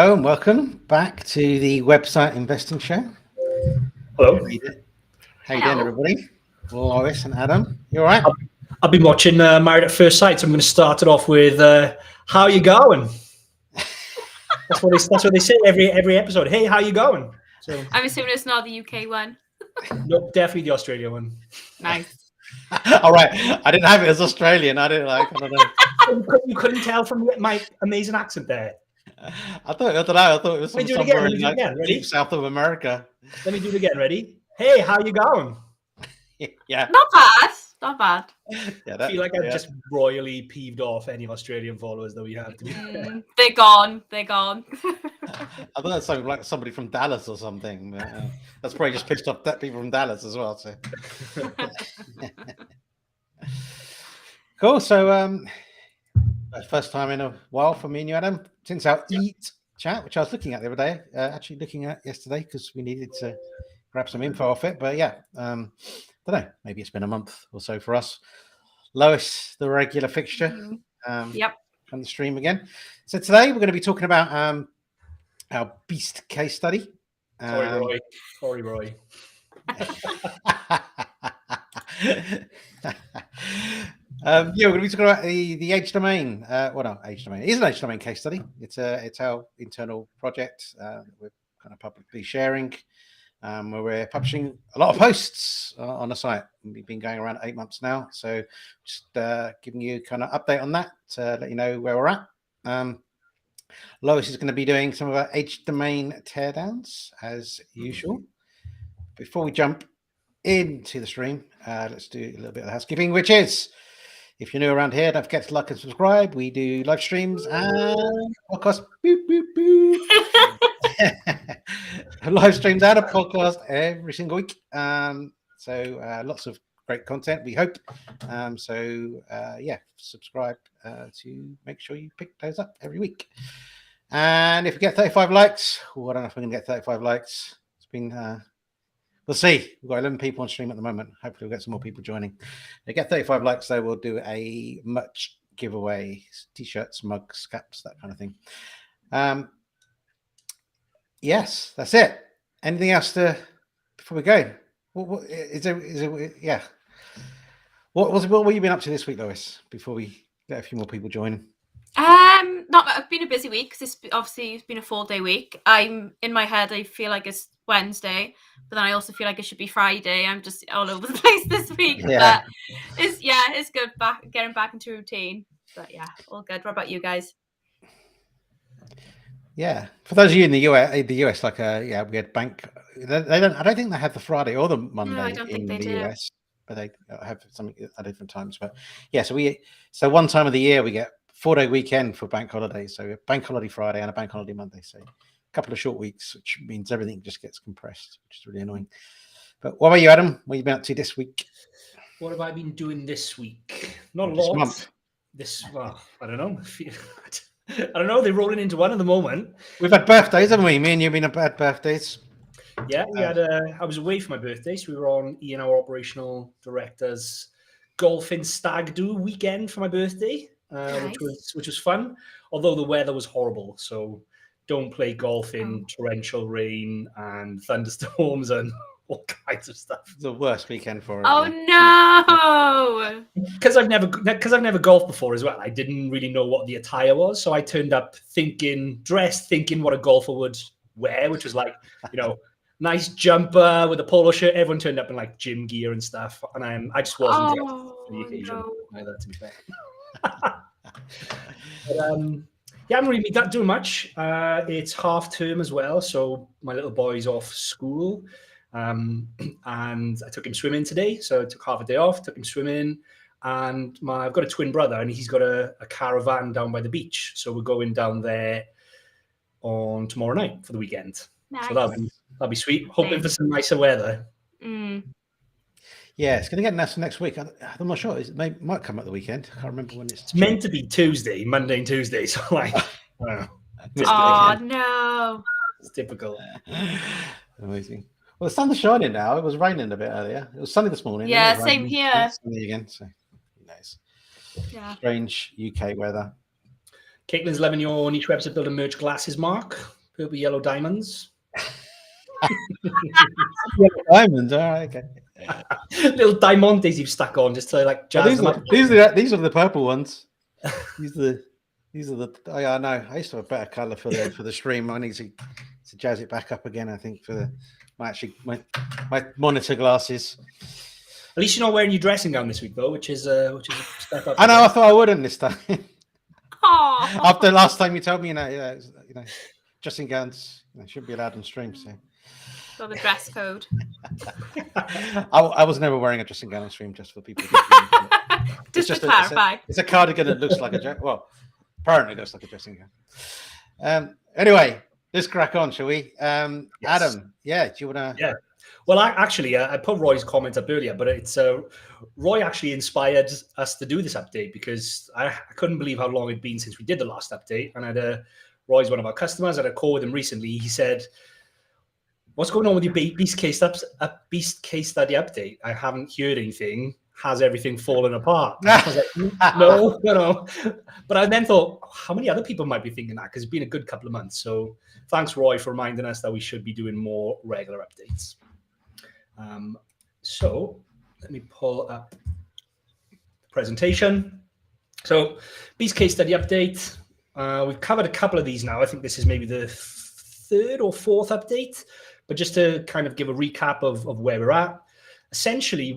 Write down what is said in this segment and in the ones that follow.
Hello and welcome back to the Website Investing Show. Hello. How you doing, everybody? Lois and Adam, you all right? I've been watching Married at First Sight, so I'm going to start it off with how you going? That's what they say every episode. Hey, how you going? So I'm assuming it's not the UK one. Nope, definitely the Australia one. Nice. All right, I didn't have it as Australian. I don't know. You couldn't tell from my amazing accent there. I thought it was somewhere in deep south of America. Let me do it again. Ready? Hey, how you going? Yeah. Not bad. Not bad. Yeah, I feel like I've just royally peeved off any Australian followers that we have. They're gone. They're gone. I thought that sounded like somebody from Dallas or something. But, that's probably just pissed off people from Dallas as well. So. Cool. So, first time in a while for me and you, Adam, since our Eat chat, which I was looking at the other day, actually looking at yesterday because we needed to grab some info off it. But yeah, don't know. Maybe it's been a month or so for us. Lois, the regular fixture, on the stream again. So today we're going to be talking about our beast case study. Sorry, Roy. We're going to be talking about the H domain. H domain. It is an H domain case study. It's our internal project. We're kind of publicly sharing, where we're publishing a lot of posts on the site. We've been going around 8 months now, so just giving you kind of update on that to let you know where we're at. Lois is going to be doing some of our H domain teardowns as usual. Before we jump into the stream, let's do a little bit of housekeeping, which is, if you're new around here, don't forget to like and subscribe. We do live streams and podcasts. Live streams and a podcast every single week. So lots of great content, we hope. Subscribe to make sure you pick those up every week. And if we get 35 likes, I don't know if we're going to get 35 likes. It's been... we'll see. We've got 11 people on stream at the moment. Hopefully we'll get some more people joining. If we get 35 likes, though, we'll do a merch giveaway. T-shirts, mugs, caps, that kind of thing. Yes, that's it. Anything else before we go? What have you been up to this week, Lois, before we get a few more people join? I've been a busy week because it's been a 4-day week. I'm in my head, I feel like it's Wednesday, but then I also feel like it should be Friday. I'm just all over the place this week. Yeah. But it's good getting back into routine. But yeah, all good. What about you guys? Yeah, for those of you in the US, like we had bank. I don't think they have the Friday or the Monday in the US, but they have something at different times. But yeah, so one time of the year we get 4-day weekend for bank holidays. So we have bank holiday Friday and a bank holiday Monday. So a couple of short weeks, which means everything just gets compressed, which is really annoying. But what about you, Adam? What have you been up to this week? What have I been doing this week? Not a lot. Month. I don't know. I don't know. They're rolling into one at the moment. We've had birthdays, haven't we? Me and you've been had birthdays. Yeah, we had. I was away for my birthday, so we were on Ian, our operational director's golfing stag do weekend for my birthday, nice. which was fun. Although the weather was horrible, so don't play golf in torrential rain and thunderstorms and all kinds of stuff. It's the worst weekend for it. Oh no! Because I've never golfed before as well. I didn't really know what the attire was, so I turned up dressed thinking what a golfer would wear, which was like, nice jumper with a polo shirt. Everyone turned up in like gym gear and stuff, and I just wasn't dressed for the occasion. Either, to be fair. I haven't really been doing much. It's half term as well, so my little boy's off school. And I took him swimming today, so I took half a day off, took him swimming, and I've got a twin brother and he's got a caravan down by the beach, so we're going down there on tomorrow night for the weekend. Nice. So that'll be sweet. Hoping for some nicer weather. Yeah, it's going to get nice next week. I'm not sure. It might come at the weekend. I can't remember when it's meant to be Tuesday, Monday and Tuesday, so like I don't know. Oh no. It's typical. Amazing. Well, the sun's shining now. It was raining a bit earlier. It was sunny this morning. Yeah, same here. Sunny again, so who knows? Yeah. Strange UK weather. Caitlin's loving your niche website builder merch glasses, Mark. purple yellow diamonds. Diamonds. All right, okay. Little diamantes you've stuck on just to like jazz them up. These are the purple ones. These are the. Oh, yeah, I know. I used to have a better color for the stream. I need to jazz it back up again. I think for my monitor glasses. At least you're not wearing your dressing gown this week, though, which is a step up. I know. I thought I wouldn't this time. Oh, After last time you told me, dressing gowns shouldn't be allowed on stream. So. got the dress code. I was never wearing a dressing gown on stream, just for people. just to clarify, it's a cardigan that looks like apparently looks like a dressing gown. Anyway, let's crack on, shall we? Yes. Adam, do you want to? Yeah. Well, I put Roy's comment up earlier, but it's Roy actually inspired us to do this update because I couldn't believe how long it'd been since we did the last update. And I had Roy's one of our customers. I had a call with him recently. He said, "What's going on with your beast case study update? I haven't heard anything. Has everything fallen apart?" I was like, no. But I then thought, how many other people might be thinking that? Because it's been a good couple of months. So thanks, Roy, for reminding us that we should be doing more regular updates. So let me pull up the presentation. So beast case study update. We've covered a couple of these now. I think this is maybe the third or fourth update. But just to kind of give a recap of where we're at. Essentially,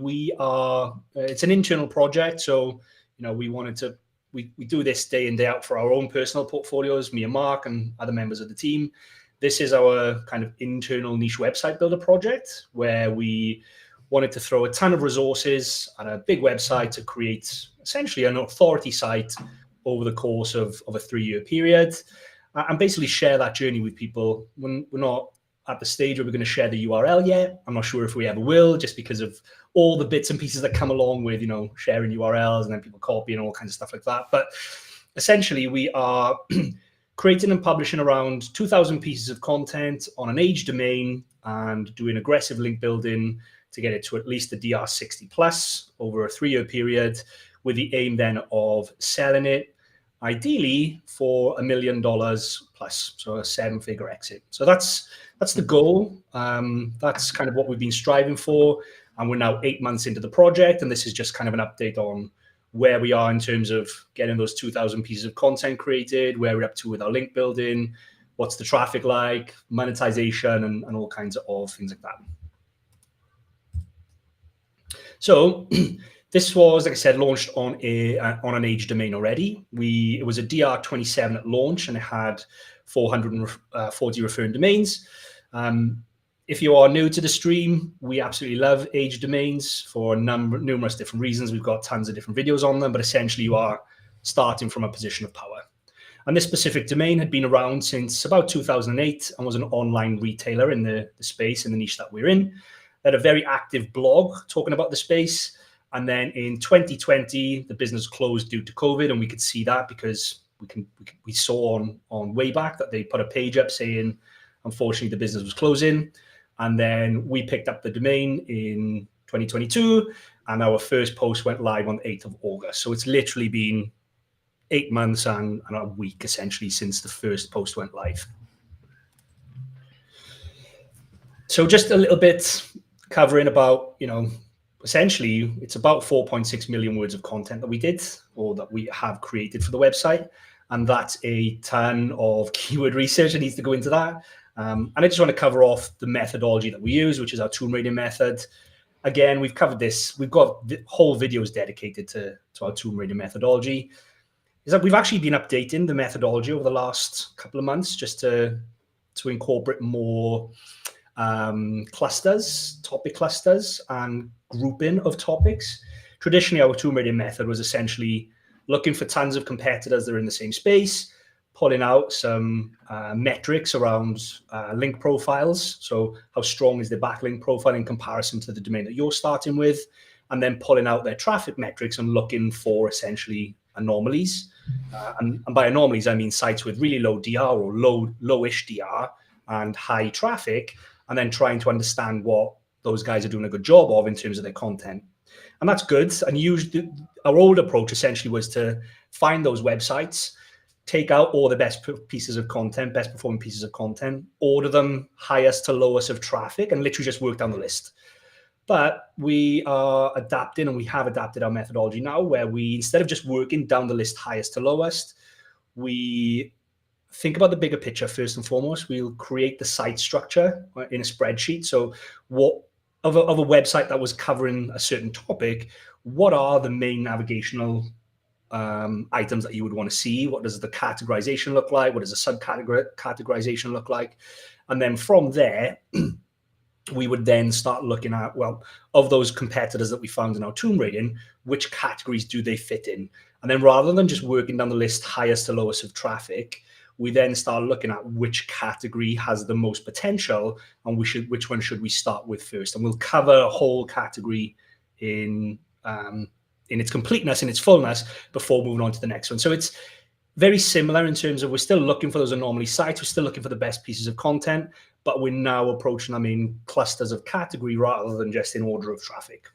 it's an internal project. So, we do this day in, day out for our own personal portfolios, me and Mark and other members of the team. This is our kind of internal niche website builder project where we wanted to throw a ton of resources at a big website to create essentially an authority site over the course of a 3-year period and basically share that journey with people. We're not at the stage where we're going to share the URL yet. I'm not sure if we ever will, just because of all the bits and pieces that come along with, sharing URLs and then people copying and all kinds of stuff like that. But essentially, we are creating and publishing around 2,000 pieces of content on an age domain and doing aggressive link building to get it to at least the DR60 plus over a 3-year period, with the aim then of selling it ideally for $1 million plus, so a 7-figure exit. So that's the goal. That's kind of what we've been striving for. And we're now 8 months into the project. And this is just kind of an update on where we are in terms of getting those 2,000 pieces of content created, where we're up to with our link building, what's the traffic like, monetization, and all kinds of things like that. So this was, like I said, launched on an age domain already. It was a DR27 at launch, and it had 440 referring domains. If you are new to the stream, we absolutely love age domains for numerous different reasons. We've got tons of different videos on them, but essentially you are starting from a position of power. And this specific domain had been around since about 2008 and was an online retailer in the space, in the niche that we're in. They had a very active blog talking about the space. And then in 2020, the business closed due to COVID, and we could see that because we saw on Wayback that they put a page up saying, unfortunately, the business was closing. And then we picked up the domain in 2022, and our first post went live on the 8th of August. So it's literally been 8 months and a week, essentially, since the first post went live. So just a little bit covering about, essentially, it's about 4.6 million words of content that we did or that we have created for the website. And that's a ton of keyword research that needs to go into that. And I just want to cover off the methodology that we use, which is our tomb raiding method. Again, we've covered this. We've got whole videos dedicated to our tomb raiding methodology. Is that we've actually been updating the methodology over the last couple of months just to incorporate more topic clusters and grouping of topics. Traditionally, our tomb raiding method was essentially looking for tons of competitors that are in the same space, pulling out some metrics around link profiles. So how strong is their backlink profile in comparison to the domain that you're starting with, and then pulling out their traffic metrics and looking for essentially anomalies. And by anomalies, I mean sites with really low DR or lowish DR and high traffic, and then trying to understand what those guys are doing a good job of in terms of their content. And that's good. And our old approach essentially was to find those websites, take out all the best pieces of content, best performing pieces of content, order them highest to lowest of traffic, and literally just work down the list. But we are adapting, and we have adapted our methodology now, where we, instead of just working down the list highest to lowest, we think about the bigger picture first and foremost. We'll create the site structure in a spreadsheet. So what of a website that was covering a certain topic, what are the main navigational items that you would want to see? What does the categorization look like? What does the subcategorization look like? And then from there, we would then start looking at, well, of those competitors that we found in our tomb rating, which categories do they fit in? And then rather than just working down the list highest to lowest of traffic, we then start looking at which category has the most potential and which one should we start with first. And we'll cover a whole category in its completeness, in its fullness, before moving on to the next one. So it's very similar in terms of we're still looking for those anomaly sites. We're still looking for the best pieces of content, but we're now approaching them in clusters of category rather than just in order of traffic.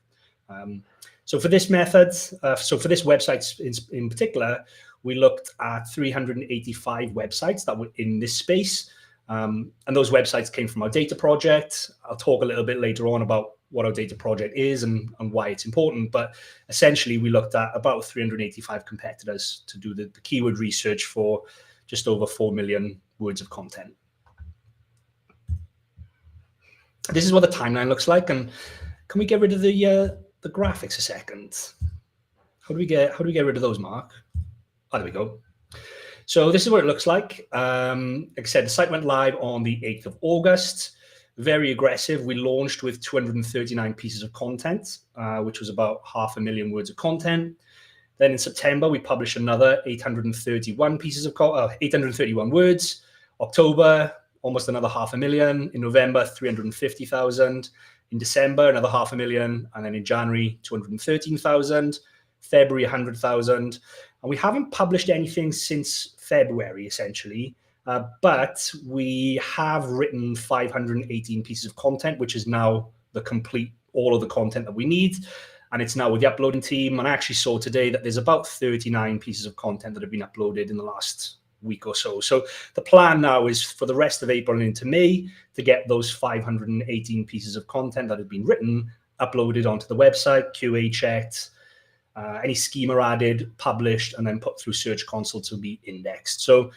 So for this method, so for this website in particular, we looked at 385 websites that were in this space. And those websites came from our data project. I'll talk a little bit later on about what our data project is and why it's important. But essentially, we looked at about 385 competitors to do the keyword research for just over 4 million words of content. This is what the timeline looks like. And can we get rid of the graphics a second? How do we get rid of those, Mark? Oh, there we go. So this is what it looks like. Like I said, the site went live on the 8th of August. Very aggressive. We launched with 239 pieces of content, which was about 500,000 words of content. Then in September, we published another 831 pieces of 831 words. October, almost another 500,000. In November, 350,000. In December, another 500,000. And then in January, 213,000. February, 100,000. And we haven't published anything since February, essentially. But we have written 518 pieces of content, which is now the complete, all of the content that we need. And it's now with the uploading team. And I actually saw today that there's about 39 pieces of content that have been uploaded in the last week or so. So the plan now is for the rest of April and into May to get those 518 pieces of content that have been written uploaded onto the website, QA checked, any schema added, published, and then put through Search Console to be indexed. So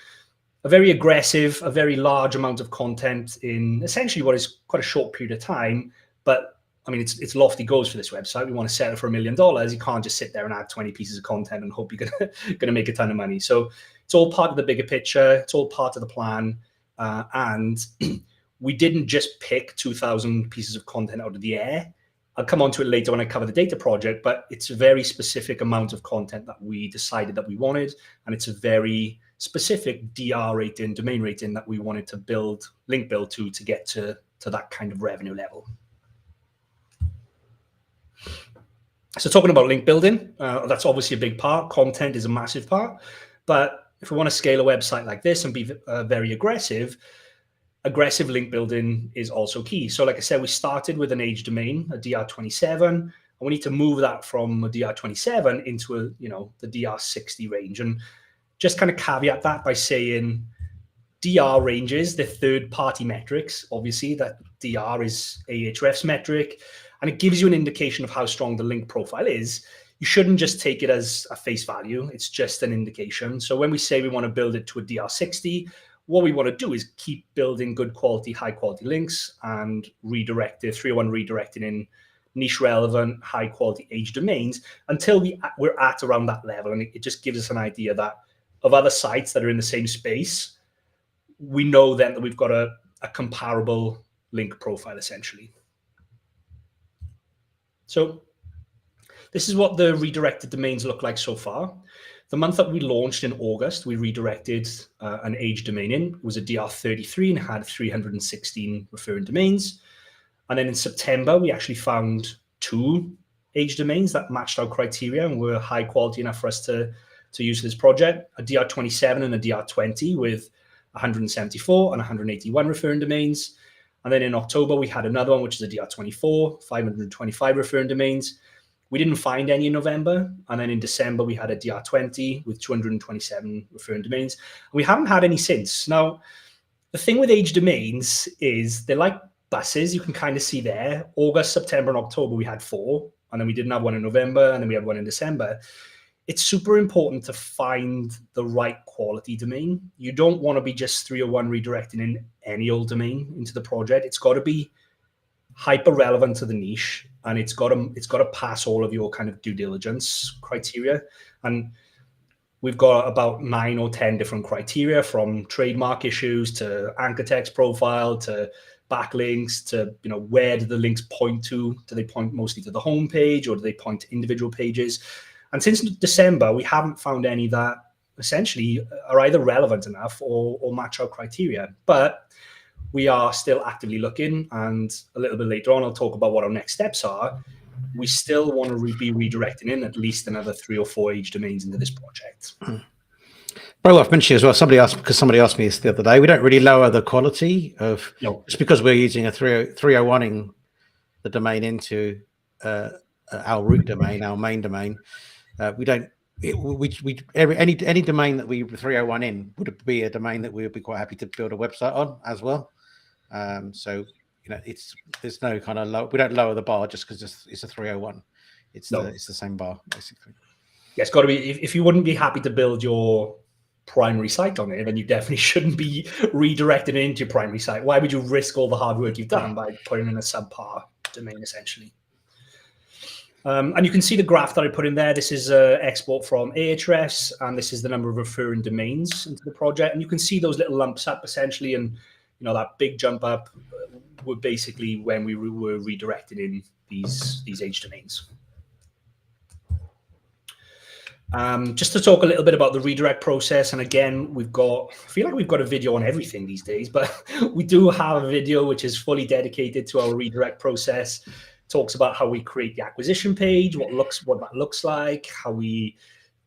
a very aggressive, a very large amount of content in essentially what is quite a short period of time. But I mean, it's lofty goals for this website. We want to sell it for $1 million. You can't just sit there and add 20 pieces of content and hope you're gonna make a ton of money. So it's all part of the bigger picture. It's all part of the plan. And we didn't just pick 2,000 pieces of content out of the air. I'll come on to it later when I cover the data project, but it's a very specific amount of content that we decided that we wanted. And it's a very specific DR rating, domain rating that we wanted to build, link build to get to that kind of revenue level. So talking about link building, that's obviously a big part. Content is a massive part. But if we want to scale a website like this and be very aggressive link building is also key. So like I said, we started with an age domain, a DR27, and we need to move that from a DR27 into the DR60 range. And just kind of caveat that by saying DR ranges, the third-party metrics, obviously, that DR is Ahrefs metric, and it gives you an indication of how strong the link profile is. You shouldn't just take it as a face value. It's just an indication. So when we say we want to build it to a DR60, what we want to do is keep building good quality, high quality links and redirect it, 301 redirecting in niche relevant, high quality age domains until we're at around that level. And it just gives us an idea that of other sites that are in the same space, we know then that we've got a comparable link profile essentially. So this is what the redirected domains look like so far. The month that we launched in August, we redirected an age domain in. It was a DR33 and had 316 referring domains. And then in September, we actually found 2 age domains that matched our criteria and were high quality enough for us to use for this project, a DR27 and a DR20 with 174 and 181 referring domains. And then in October, we had another one, which is a DR24, 525 referring domains. We didn't find any in November. And then in December, we had a DR20 with 227 referring domains. We haven't had any since. Now, the thing with age domains is they're like buses. You can kind of see there. August, September, and October, we had 4. And then we didn't have one in November. And then we had one in December. It's super important to find the right quality domain. You don't want to be just 301 redirecting in any old domain into the project. It's got to be hyper relevant to the niche, and it's got to pass all of your kind of due diligence criteria. And we've got about 9 or 10 different criteria, from trademark issues to anchor text profile to backlinks to, you know, where do the links point to? Do they point mostly to the home page, or do they point to individual pages? And since December, we haven't found any that essentially are either relevant enough or match our criteria. But we are still actively looking, and a little bit later on, I'll talk about what our next steps are. We still want to be redirecting in at least another 3 or 4 age domains into this project. Very worth mentioning as well. Somebody asked me this the other day. We don't really lower the quality of just because we're using a 301ing the domain into our root domain, our main domain. We don't. Any domain that we 301 in would be a domain that we would be quite happy to build a website on as well. So, you know, there's no kind of we don't lower the bar just because it's a 301. It's the same bar basically. Yeah, it's got to be. If you wouldn't be happy to build your primary site on it, then you definitely shouldn't be redirecting it into your primary site. Why would you risk all the hard work you've done by putting in a subpar domain essentially? And you can see the graph that I put in there. This is export from Ahrefs, and this is the number of referring domains into the project. And you can see those little lumps up essentially, and you know that big jump up were basically when we were redirected in these age domains. Just to talk a little bit about the redirect process, and again, I feel like we've got a video on everything these days, but we do have a video which is fully dedicated to our redirect process. Talks about how we create the acquisition page, what that looks like, how we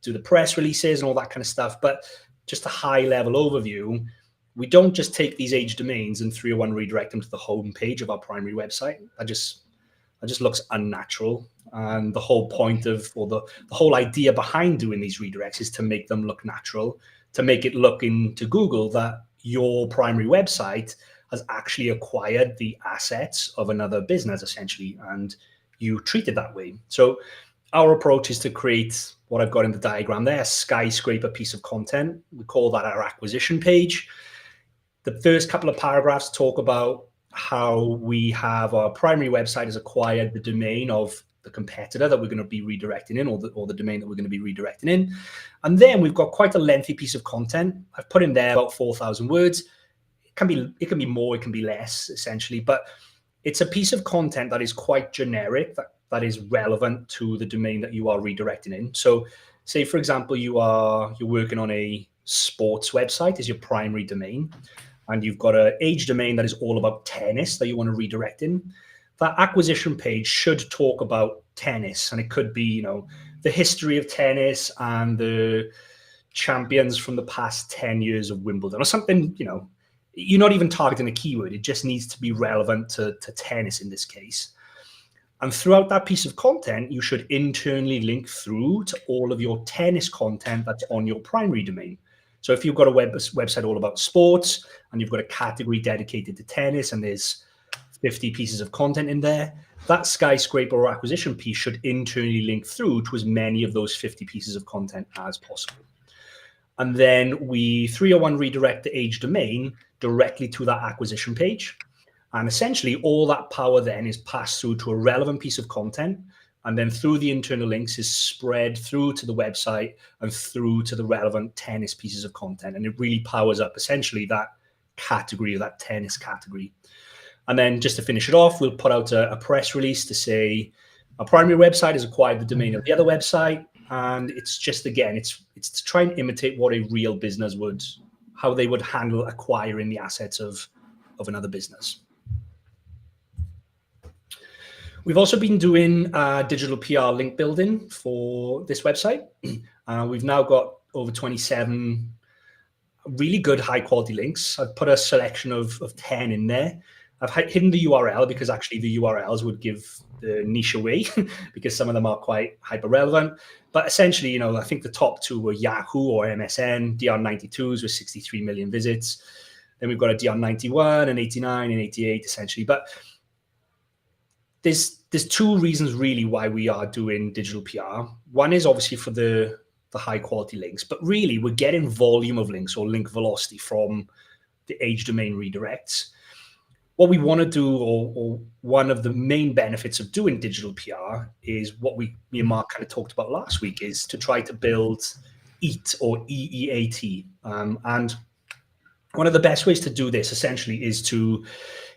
do the press releases and all that kind of stuff. But just a high level overview, we don't just take these age domains and 301 redirect them to the home page of our primary website. That just looks unnatural. And the whole point of, or the whole idea behind doing these redirects is to make them look natural, to make it look into Google that your primary website has actually acquired the assets of another business, essentially, and you treat it that way. So our approach is to create what I've got in the diagram there, a skyscraper piece of content. We call that our acquisition page. The first couple of paragraphs talk about how we have our primary website has acquired the domain of the competitor that we're going to be redirecting in, or the domain that we're going to be redirecting in. And then we've got quite a lengthy piece of content. I've put in there about 4,000 words. It can be more, it can be less, essentially, but it's a piece of content that is quite generic, that is relevant to the domain that you are redirecting in. So say, for example, you're working on a sports website as your primary domain, and you've got an age domain that is all about tennis that you want to redirect in. That acquisition page should talk about tennis, and it could be, you know, the history of tennis and the champions from the past 10 years of Wimbledon or something. You know, you're not even targeting a keyword. It just needs to be relevant to tennis in this case. And throughout that piece of content, you should internally link through to all of your tennis content that's on your primary domain. So if you've got a website all about sports and you've got a category dedicated to tennis and there's 50 pieces of content in there, that skyscraper or acquisition piece should internally link through to as many of those 50 pieces of content as possible. And then we 301 redirect the age domain directly to that acquisition page. And essentially all that power then is passed through to a relevant piece of content, and then through the internal links is spread through to the website and through to the relevant tennis pieces of content. And it really powers up essentially that category, or that tennis category. And then just to finish it off, we'll put out a press release to say our primary website has acquired the domain of the other website. And it's just, again, it's to try and imitate what a real business would, how they would handle acquiring the assets of another business. We've also been doing digital PR link building for this website. We've now got over 27 really good high quality links. I've put a selection of 10 in there. I've hidden the URL because actually the URLs would give the niche away because some of them are quite hyper relevant. But essentially, I think the top two were Yahoo or MSN. DR92s with 63 million visits. Then we've got a DR91 and 89 and 88 essentially. But there's two reasons really why we are doing digital PR. One is obviously for the high quality links, but really we're getting volume of links or link velocity from the age domain redirects. What we want to do, or one of the main benefits of doing digital PR is what me and Mark kind of talked about last week, is to try to build EAT or EEAT. And one of the best ways to do this essentially is to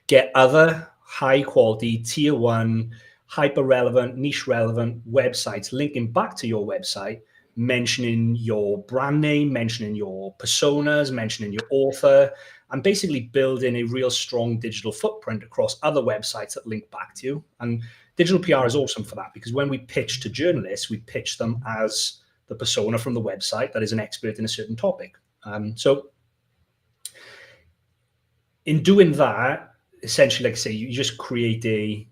get other high quality tier 1 hyper relevant, niche relevant websites linking back to your website, mentioning your brand name, mentioning your personas, mentioning your author, and basically building a real strong digital footprint across other websites that link back to you. And digital PR is awesome for that, because when we pitch to journalists, we pitch them as the persona from the website that is an expert in a certain topic. So in doing that, essentially, like I say, you just create a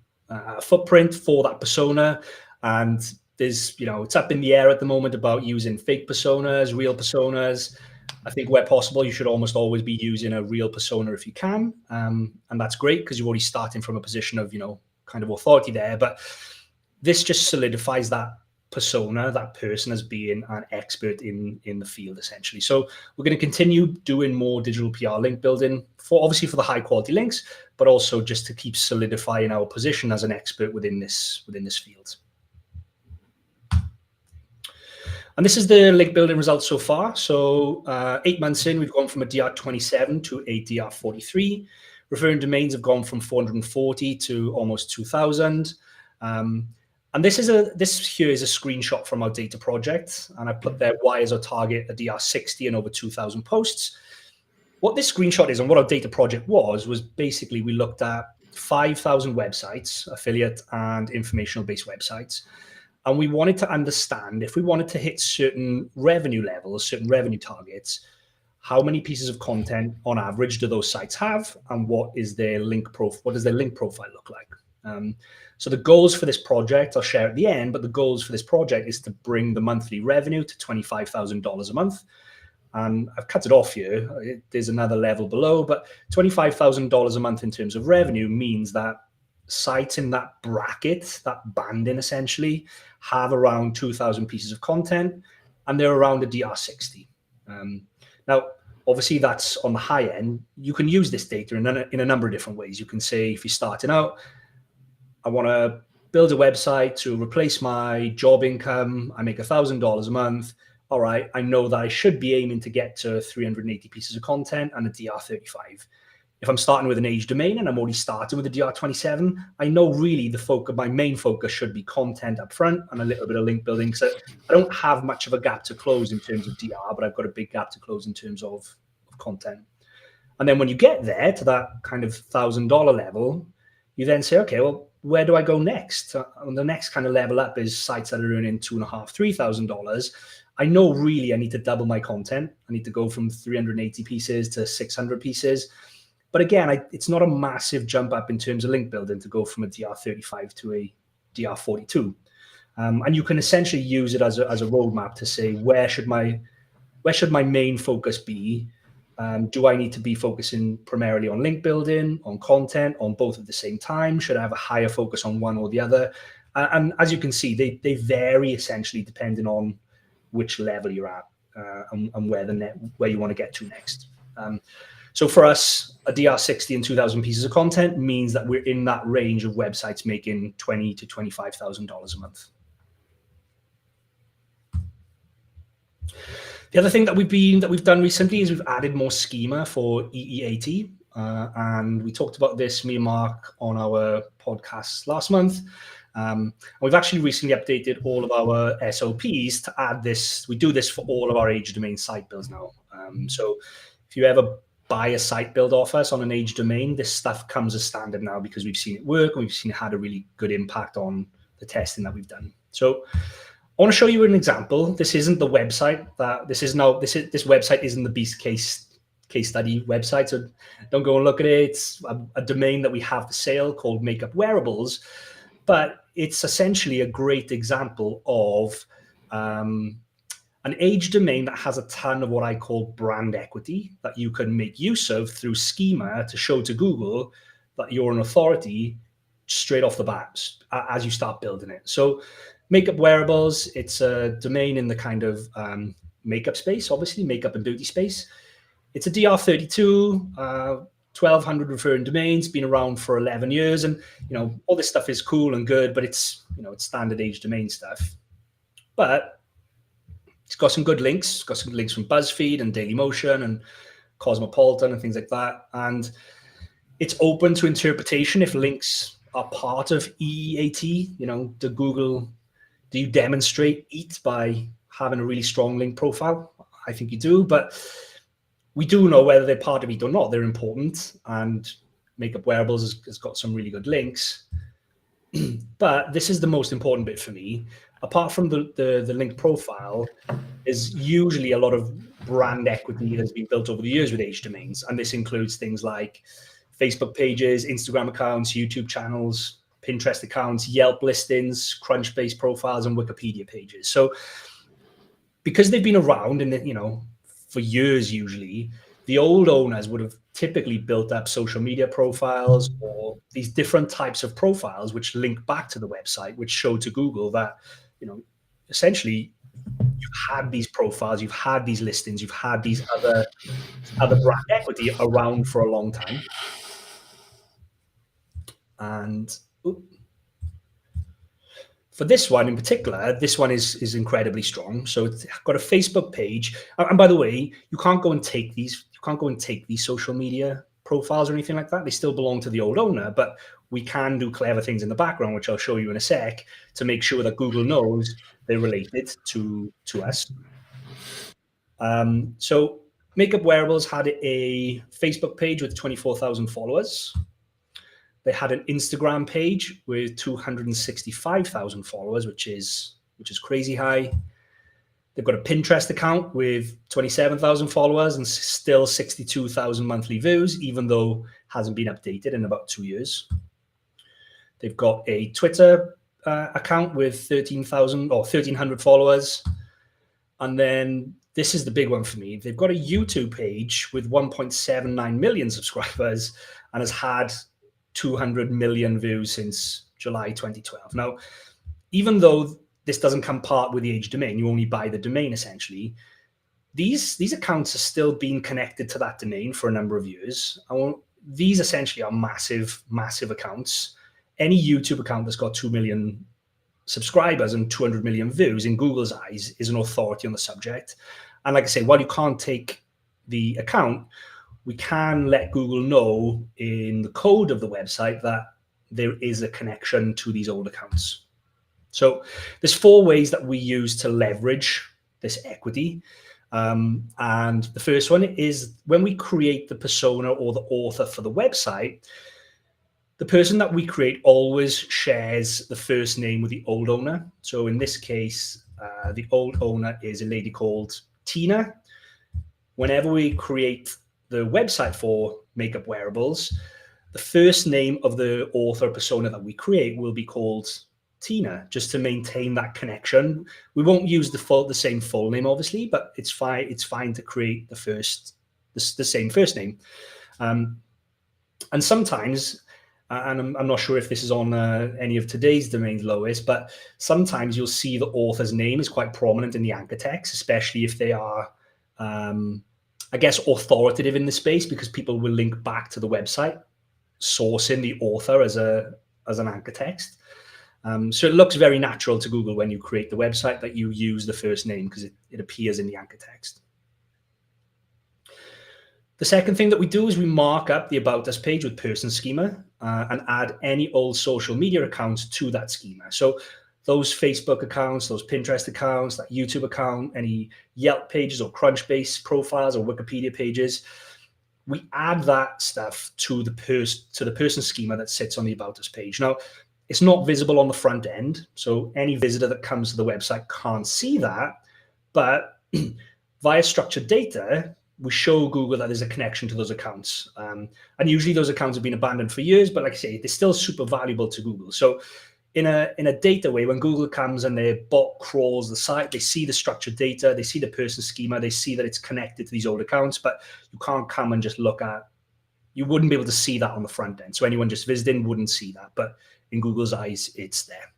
footprint for that persona. And there's, it's up in the air at the moment about using fake personas, real personas. I think where possible, you should almost always be using a real persona if you can. And that's great because you're already starting from a position of, kind of authority there. But this just solidifies that persona, that person, as being an expert in the field, essentially. So we're going to continue doing more digital PR link building obviously for the high quality links, but also just to keep solidifying our position as an expert within this field. And this is the link building results so far. So 8 months in, we've gone from a DR27 to a DR43. Referring domains have gone from 440 to almost 2,000. And this here is a screenshot from our data project. And I put there, why is our target a DR60 and over 2,000 posts? What this screenshot is and what our data project was basically we looked at 5,000 websites, affiliate and informational based websites. And we wanted to understand, if we wanted to hit certain revenue levels, certain revenue targets, how many pieces of content on average do those sites have, and what does their link profile look like? So the goals for this project I'll share at the end, but the goals for this project is to bring the monthly revenue to $25,000 a month. And I've cut it off here. There's another level below, but $25,000 a month in terms of revenue means that sites in that bracket, that banding essentially, have around 2,000 pieces of content, and they're around a DR60. Now, obviously, that's on the high end. You can use this data in a number of different ways. You can say, if you're starting out, I want to build a website to replace my job income. I make $1,000 a month. All right, I know that I should be aiming to get to 380 pieces of content and a DR35. If I'm starting with an age domain and I'm already starting with a DR27, I know really my main focus should be content up front and a little bit of link building. So I don't have much of a gap to close in terms of DR, but I've got a big gap to close in terms of content. And then when you get there to that kind of $1,000 level, you then say, okay, well, where do I go next? And the next kind of level up is sites that are earning $2,500, $3,000. I know really I need to double my content. I need to go from 380 pieces to 600 pieces. But again, it's not a massive jump up in terms of link building to go from a DR35 to a DR42. And you can essentially use it as a roadmap to say, where should my main focus be? Do I need to be focusing primarily on link building, on content, on both at the same time? Should I have a higher focus on one or the other? And as you can see, they vary essentially depending on which level you're at and where you want to get to next. So for us, a DR60 and 2,000 pieces of content means that we're in that range of websites making $20,000 to $25,000 a month. The other thing that we've done recently is we've added more schema for EEAT, and we talked about this, me and Mark, on our podcast last month. We've actually recently updated all of our SOPs to add this. We do this for all of our age domain site builds now. So if you ever buy a site build off us on an age domain, this stuff comes as standard now because we've seen it work and we've seen it had a really good impact on the testing that we've done. So I want to show you an example. This isn't the website this website isn't the beast case case study website, so don't go and look at it. It's a domain that we have for sale called Makeup Wearables, but it's essentially a great example of an age domain that has a ton of what I call brand equity that you can make use of through schema to show to Google that you're an authority straight off the bat as you start building it. So Makeup Wearables, it's a domain in the kind of makeup space, obviously makeup and beauty space. It's a DR32, 1,200 referring domains, been around for 11 years. And, all this stuff is cool and good, but it's, it's standard age domain stuff. But it's got some good links. It's got some links from BuzzFeed and Dailymotion and Cosmopolitan and things like that. And it's open to interpretation if links are part of EAT. Do you demonstrate EAT by having a really strong link profile? I think you do, but we do know whether they're part of EAT or not. They're important, and Makeup Wearables has got some really good links. But this is the most important bit for me. Apart from the link profile, is usually a lot of brand equity that's been built over the years with age domains. And this includes things like Facebook pages, Instagram accounts, YouTube channels, Pinterest accounts, Yelp listings, Crunchbase profiles, and Wikipedia pages. So because they've been around and, for years, usually, the old owners would have typically built up social media profiles or these different types of profiles which link back to the website, which show to Google that, essentially you've had these profiles, you've had these listings, you've had these other brand equity around for a long time. And for this one in particular, this one is incredibly strong. So it's got a Facebook page. And by the way, you can't go and take these social media profiles or anything like that. They still belong to the old owner, but we can do clever things in the background, which I'll show you in a sec, to make sure that Google knows they're related to us. So Makeup Wearables had a Facebook page with 24,000 followers. They had an Instagram page with 265,000 followers, which is crazy high. They've got a Pinterest account with 27,000 followers and still 62,000 monthly views, even though it hasn't been updated in about 2 years. They've got a Twitter account with 13,000 or 1,300 followers. And then this is the big one for me. They've got a YouTube page with 1.79 million subscribers and has had 200 million views since July 2012. Now, even though this doesn't come part with the age domain, you only buy the domain essentially, these accounts are still being connected to that domain for a number of years. These essentially are massive accounts. Any YouTube account that's got 2 million subscribers and 200 million views in Google's eyes is an authority on the subject. And like I say, while you can't take the account, we can let Google know in the code of the website that there is a connection to these old accounts. So there's 4 ways that we use to leverage this equity. And the first one is when we create the persona or the author for the website, the person that we create always shares the first name with the old owner. So in this case, the old owner is a lady called Tina. Whenever we create the website for Makeup Wearables, the first name of the author persona that we create will be called Tina, just to maintain that connection. We won't use the same full name, obviously, but it's fine to create the same first name. And sometimes, and I'm not sure if this is on any of today's domains, Lois, but sometimes you'll see the author's name is quite prominent in the anchor text, especially if they are, I guess, authoritative in the space, because people will link back to the website, sourcing the author as an anchor text. So it looks very natural to Google when you create the website that you use the first name because it appears in the anchor text. The second thing that we do is we mark up the About Us page with person schema and add any old social media accounts to that schema. So those Facebook accounts, those Pinterest accounts, that YouTube account, any Yelp pages or Crunchbase profiles or Wikipedia pages, we add that stuff to the person schema that sits on the About Us page. Now, it's not visible on the front end, so any visitor that comes to the website can't see that, but via structured data, we show Google that there's a connection to those accounts. And usually those accounts have been abandoned for years, but like I say, they're still super valuable to Google. So in a data way, when Google comes and their bot crawls the site, they see the structured data, they see the person schema, they see that it's connected to these old accounts, but you can't come and just you wouldn't be able to see that on the front end. So anyone just visiting wouldn't see that, but in Google's eyes, it's there.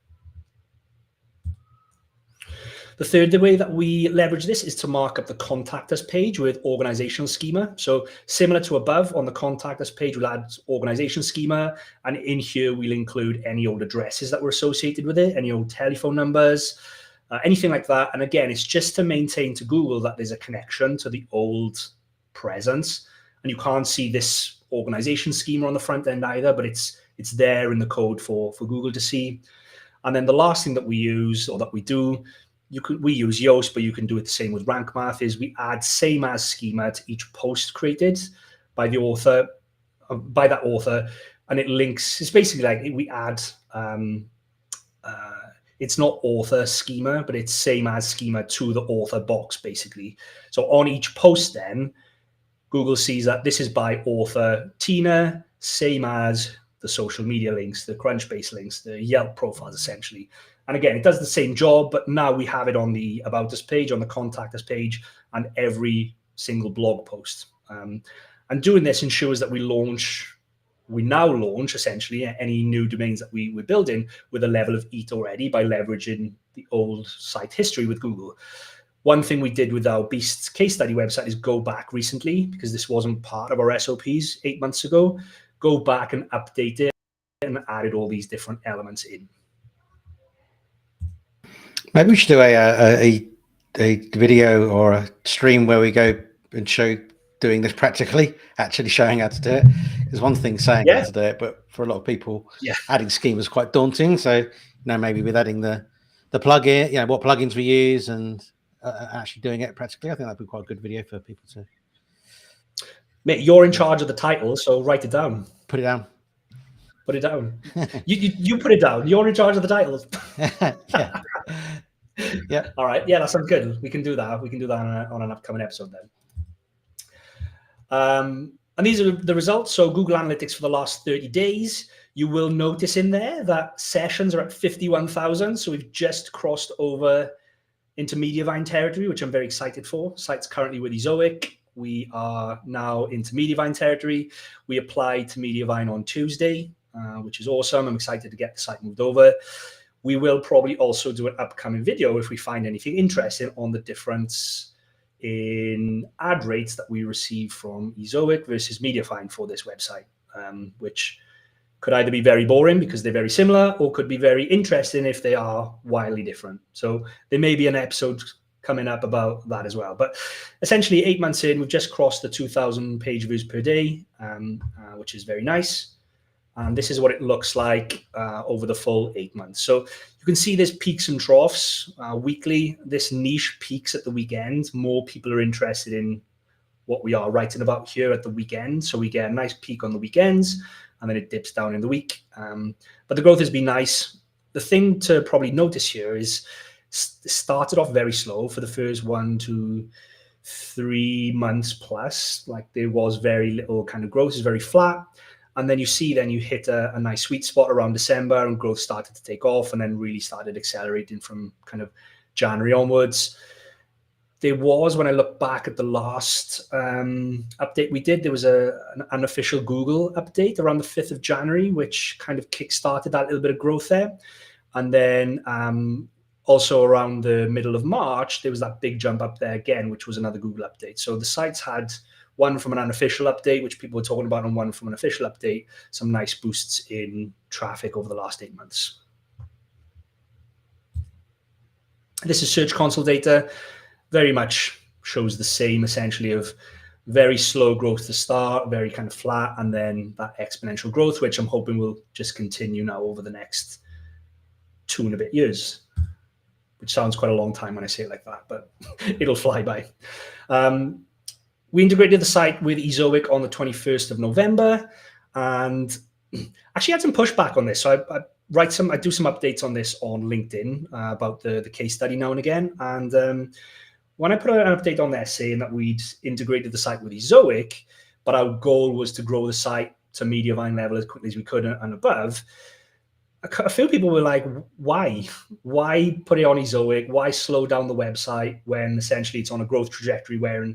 The third way that we leverage this is to mark up the contact us page with organizational schema. So similar to above, on the contact us page, we'll add organization schema. And in here, we'll include any old addresses that were associated with it, any old telephone numbers, anything like that. And again, it's just to maintain to Google that there's a connection to the old presence. And you can't see this organization schema on the front end either, but it's there in the code for Google to see. And then the last thing that we use, or that we do, we use Yoast, but you can do it the same with Rank Math, is we add same as schema to each post created by the author, by that author, and it links. It's basically like we add. It's not author schema, but it's same as schema to the author box, basically. So on each post, then Google sees that this is by author Tina, same as the social media links, the Crunchbase links, the Yelp profiles, essentially. And again, it does the same job, but now we have it on the About Us page, on the Contact Us page, and every single blog post. And doing this ensures that we now launch essentially any new domains that we're building with a level of EAT already by leveraging the old site history with Google. One thing we did with our Beasts case study website is go back recently, because this wasn't part of our SOPs 8 months ago, go back and update it and added all these different elements in. Maybe we should do a video or a stream where we go and show doing this practically, actually showing how to do it. There's one thing saying how to do it, but for a lot of people, adding schema is quite daunting. So, maybe with adding the plugin, what plugins we use and actually doing it practically, I think that'd be quite a good video for people to. Mate, you're in charge of the title, so write it down. Put it down. Put it down. you put it down. You're in charge of the titles. Yeah. Yeah. All right. Yeah, that sounds good. We can do that. We can do that on an upcoming episode then. And these are the results. So Google Analytics for the last 30 days. You will notice in there that sessions are at 51,000. So we've just crossed over into Mediavine territory, which I'm very excited for. Site's currently with Ezoic. We are now into Mediavine territory. We applied to Mediavine on Tuesday, which is awesome. I'm excited to get the site moved over. We will probably also do an upcoming video if we find anything interesting on the difference in ad rates that we receive from Ezoic versus Mediavine for this website, which could either be very boring because they're very similar, or could be very interesting if they are wildly different. So there may be an episode coming up about that as well. But essentially 8 months in, we've just crossed the 2,000 page views per day, which is very nice. And this is what it looks like over the full 8 months. So you can see there's peaks and troughs weekly. This niche peaks at the weekend. More people are interested in what we are writing about here at the weekend. So we get a nice peak on the weekends, and then it dips down in the week. But the growth has been nice. The thing to probably notice here is it started off very slow for the first 1 to 3 months plus. Like there was very little kind of growth. It's very flat. And then you hit a nice sweet spot around December, and growth started to take off, and then really started accelerating from kind of January onwards. There was, when I look back at the last update we did, there was an unofficial Google update around the 5th of January, which kind of kickstarted that little bit of growth there. And then also around the middle of March, there was that big jump up there again, which was another Google update. So the sites had one from an unofficial update, which people were talking about, and one from an official update, some nice boosts in traffic over the last 8 months. This is Search Console data. Very much shows the same, essentially, of very slow growth to start, very kind of flat, and then that exponential growth, which I'm hoping will just continue now over the next 2 and a bit years, which sounds quite a long time when I say it like that, but it'll fly by. We integrated the site with Ezoic on the 21st of November, and actually had some pushback on this. So I do some updates on this on LinkedIn about the case study now and again. And when I put out an update on there saying that we'd integrated the site with Ezoic, but our goal was to grow the site to Mediavine level as quickly as we could and above, a few people were like, why put it on Ezoic? Why slow down the website when essentially it's on a growth trajectory where,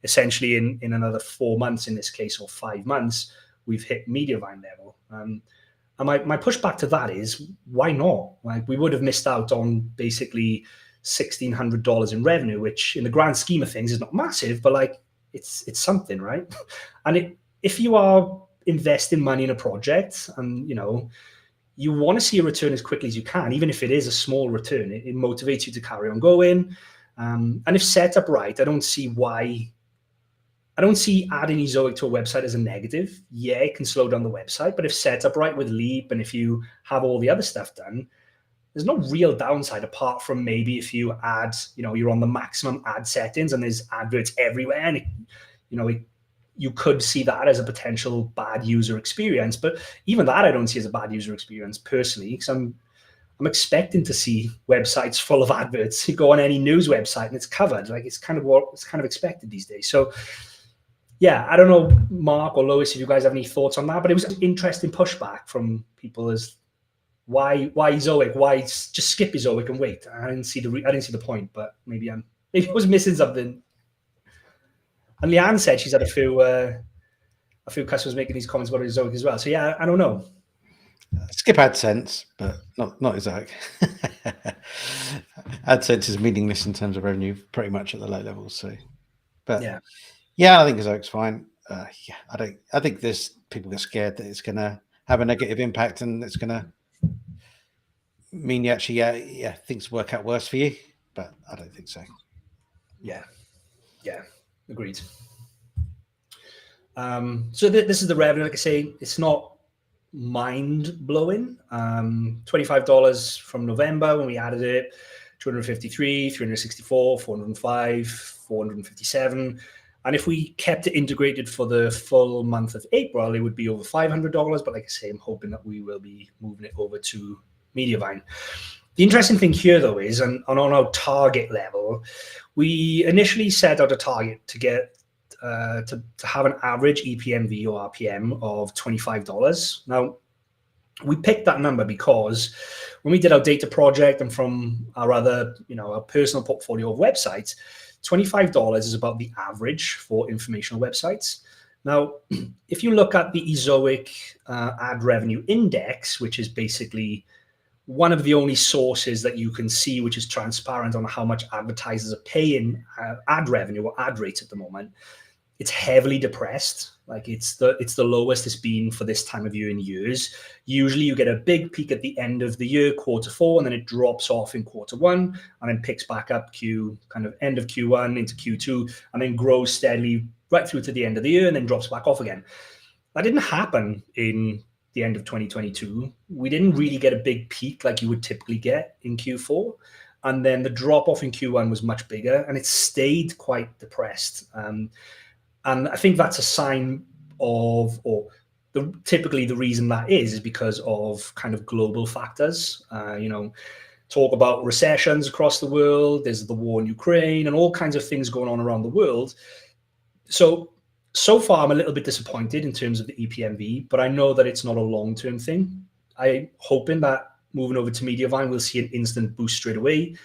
essentially in another 4 months, in this case, or 5 months, we've hit Mediavine level. And my pushback to that is, why not? Like, we would have missed out on basically $1,600 in revenue, which in the grand scheme of things is not massive, but like it's something, right? And if you are investing money in a project and, you want to see a return as quickly as you can, even if it is a small return, it motivates you to carry on going. And if set up right, I don't see adding Ezoic to a website as a negative. Yeah, it can slow down the website, but if set up right with Leap and if you have all the other stuff done, there's no real downside apart from maybe if you add, you're on the maximum ad settings and there's adverts everywhere, and you could see that as a potential bad user experience. But even that I don't see as a bad user experience personally, because I'm expecting to see websites full of adverts. You go on any news website and it's covered. Like, it's kind of expected these days. So yeah, I don't know, Mark or Lois, if you guys have any thoughts on that, but it was an interesting pushback from people as why Ezoic? Why just skip Ezoic and wait? I didn't see the point, but maybe I was missing something. And Leanne said she's had a few customers making these comments about Ezoic as well. So yeah, I don't know. Skip AdSense, but not Ezoic. AdSense is meaningless in terms of revenue, pretty much at the low levels. So, but yeah, I think Ezoic's fine. I think there's people get scared that it's going to have a negative impact and it's going to mean you actually, things work out worse for you. But I don't think so. Yeah, agreed. So this is the revenue. Like I say, it's not mind-blowing. $25 from November when we added it, 253, 364, 405, 457. And if we kept it integrated for the full month of April, it would be over $500. But like I say, I'm hoping that we will be moving it over to Mediavine. The interesting thing here, though, is on our target level, we initially set out a target to get to have an average EPMV or RPM of $25. Now, we picked that number because when we did our data project and from our other, our personal portfolio of websites, $25 is about the average for informational websites. Now, if you look at the Ezoic ad revenue index, which is basically one of the only sources that you can see which is transparent on how much advertisers are paying ad revenue or ad rates at the moment, it's heavily depressed. Like, it's the lowest it's been for this time of year in years. Usually you get a big peak at the end of the year, Q4, and then it drops off in Q1 and then picks back up kind of end of Q1 into Q2 and then grows steadily right through to the end of the year and then drops back off again. That didn't happen in the end of 2022. We didn't really get a big peak like you would typically get in Q4. And then the drop off in Q1 was much bigger and it stayed quite depressed. And I think that's a sign of, typically the reason that is because of kind of global factors. Talk about recessions across the world. There's the war in Ukraine and all kinds of things going on around the world. So far, I'm a little bit disappointed in terms of the EPMV, but I know that it's not a long-term thing. I'm hoping that moving over to Mediavine, we'll see an instant boost straight away.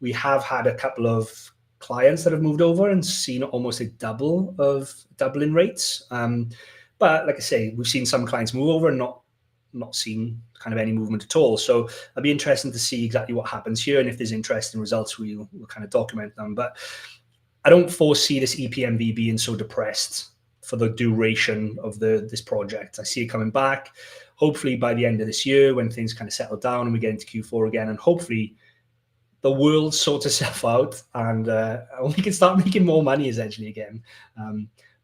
We have had a couple of clients that have moved over and seen almost a double in rates. But like I say, we've seen some clients move over and not seen kind of any movement at all. So it'll be interesting to see exactly what happens here. And if there's interesting results, we'll kind of document them. But I don't foresee this EPMV being so depressed for the duration of this project. I see it coming back, hopefully by the end of this year when things kind of settle down and we get into Q4 again, and hopefully the world sorts itself out and we can start making more money essentially again.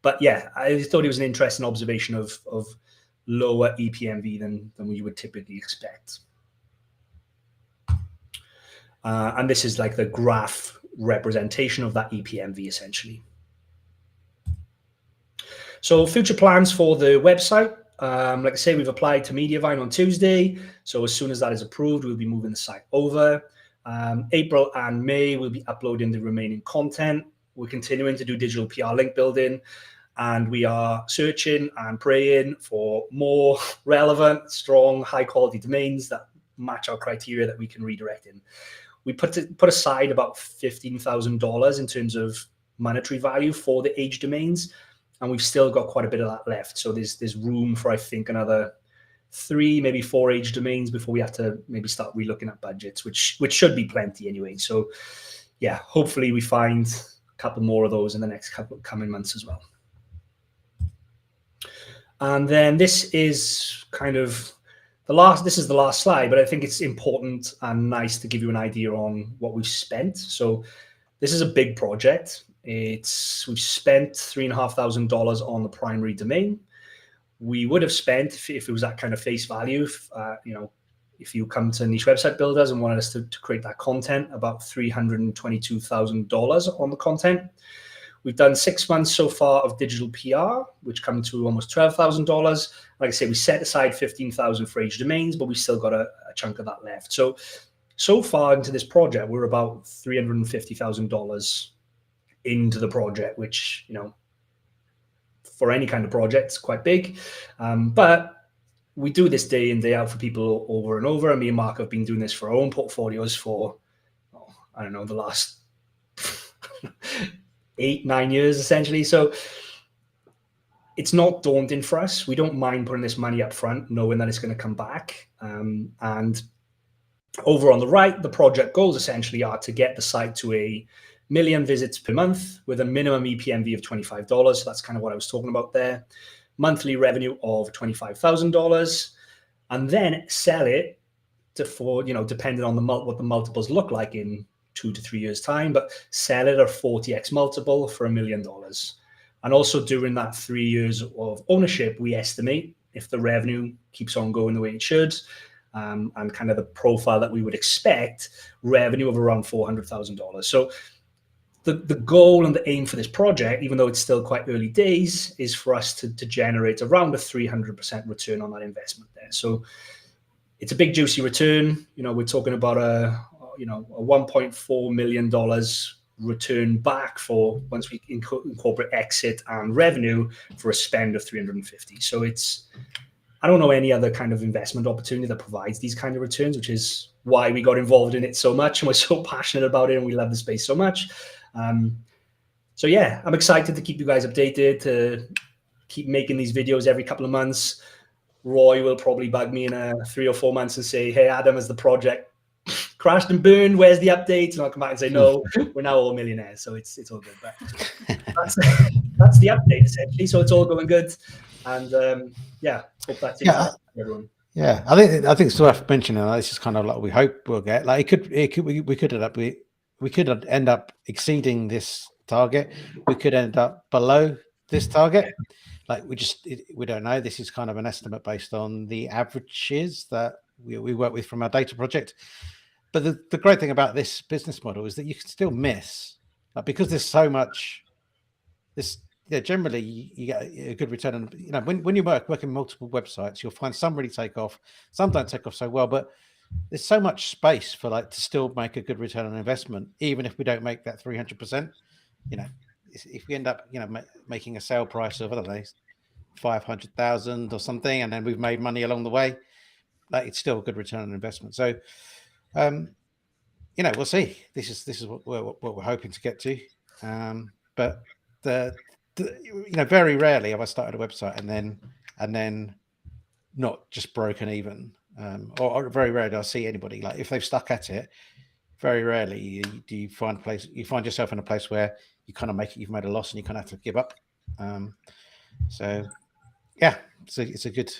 But yeah, I thought it was an interesting observation of lower EPMV than we would typically expect. And this is like the graph representation of that EPMV essentially. So future plans for the website. Like I say, we've applied to Mediavine on Tuesday. So as soon as that is approved, we'll be moving the site over. April and May, we'll be uploading the remaining content. We're continuing to do digital PR link building, and we are searching and praying for more relevant, strong, high-quality domains that match our criteria that we can redirect in. We put aside about $15,000 in terms of monetary value for the age domains, and we've still got quite a bit of that left. So there's room for, I think, another 3, maybe 4 age domains before we have to maybe start relooking at budgets, which should be plenty anyway. So yeah, hopefully we find a couple more of those in the next couple coming months as well. And then this is kind of the last slide, but I think it's important and nice to give you an idea on what we've spent. So this is a big project. We've spent $3,500 on the primary domain. We would have spent, if it was that kind of face value, if you come to Niche Website Builders and wanted us to create that content, about $322,000 on the content. We've done 6 months so far of digital PR, which come to almost $12,000. Like I say, we set aside $15,000 for age domains, but we still got a chunk of that left. So far into this project, we're about $350,000 into the project, which, for any kind of project, it's quite big. But we do this day in, day out for people over and over. And me and Mark have been doing this for our own portfolios for, I don't know, the last 8-9 years, essentially. So it's not daunting for us. We don't mind putting this money up front, knowing that it's going to come back. And over on the right, the project goals essentially are to get the site to 1 million visits per month with a minimum EPMV of $25. So that's kind of what I was talking about there. Monthly revenue of $25,000, and then sell it for, depending on what the multiples look like in 2 to 3 years time, but sell it at 40x multiple for $1 million. And also during that 3 years of ownership, we estimate, if the revenue keeps on going the way it should, and kind of the profile that we would expect, revenue of around $400,000. So the goal and the aim for this project, even though it's still quite early days, is for us to generate around a 300% return on that investment there. So it's a big juicy return. We're talking about a $1.4 million return back for once we incorporate exit and revenue for a spend of 350. So I don't know any other kind of investment opportunity that provides these kind of returns, which is why we got involved in it so much, and we're so passionate about it, and we love the space so much. So yeah, I'm excited to keep you guys updated, to keep making these videos every couple of months. Roy will probably bug me in 3 or 4 months and say, "Hey, Adam, has the project crashed and burned? Where's the update?" And I'll come back and say, "No, we're now all millionaires." So it's all good. But that's the update essentially. So it's all going good, and yeah, hope that's it for everyone. Yeah, I think it's worth mentioning. This is kind of like we hope we'll get. Like we could end up exceeding this target. We could end up below this target. Like we don't know. This is kind of an estimate based on the averages that we work with from our data project. But the great thing about this business model is that you can still miss, because there's so much. Generally you get a good return on. When you working multiple websites, you'll find some really take off, some don't take off so well, but there's so much space for to still make a good return on investment, even if we don't make that 300%. If we end up making a sale price of, I don't know, 500,000 or something, and then we've made money along the way, it's still a good return on investment. So we'll see. This is what we're hoping to get to, but very rarely have I started a website and then not just broken even, or very rarely I see anybody, if they've stuck at it. Very rarely do you find yourself in a place where you kind of you've made a loss and you kind of have to give up. So yeah, it's a good.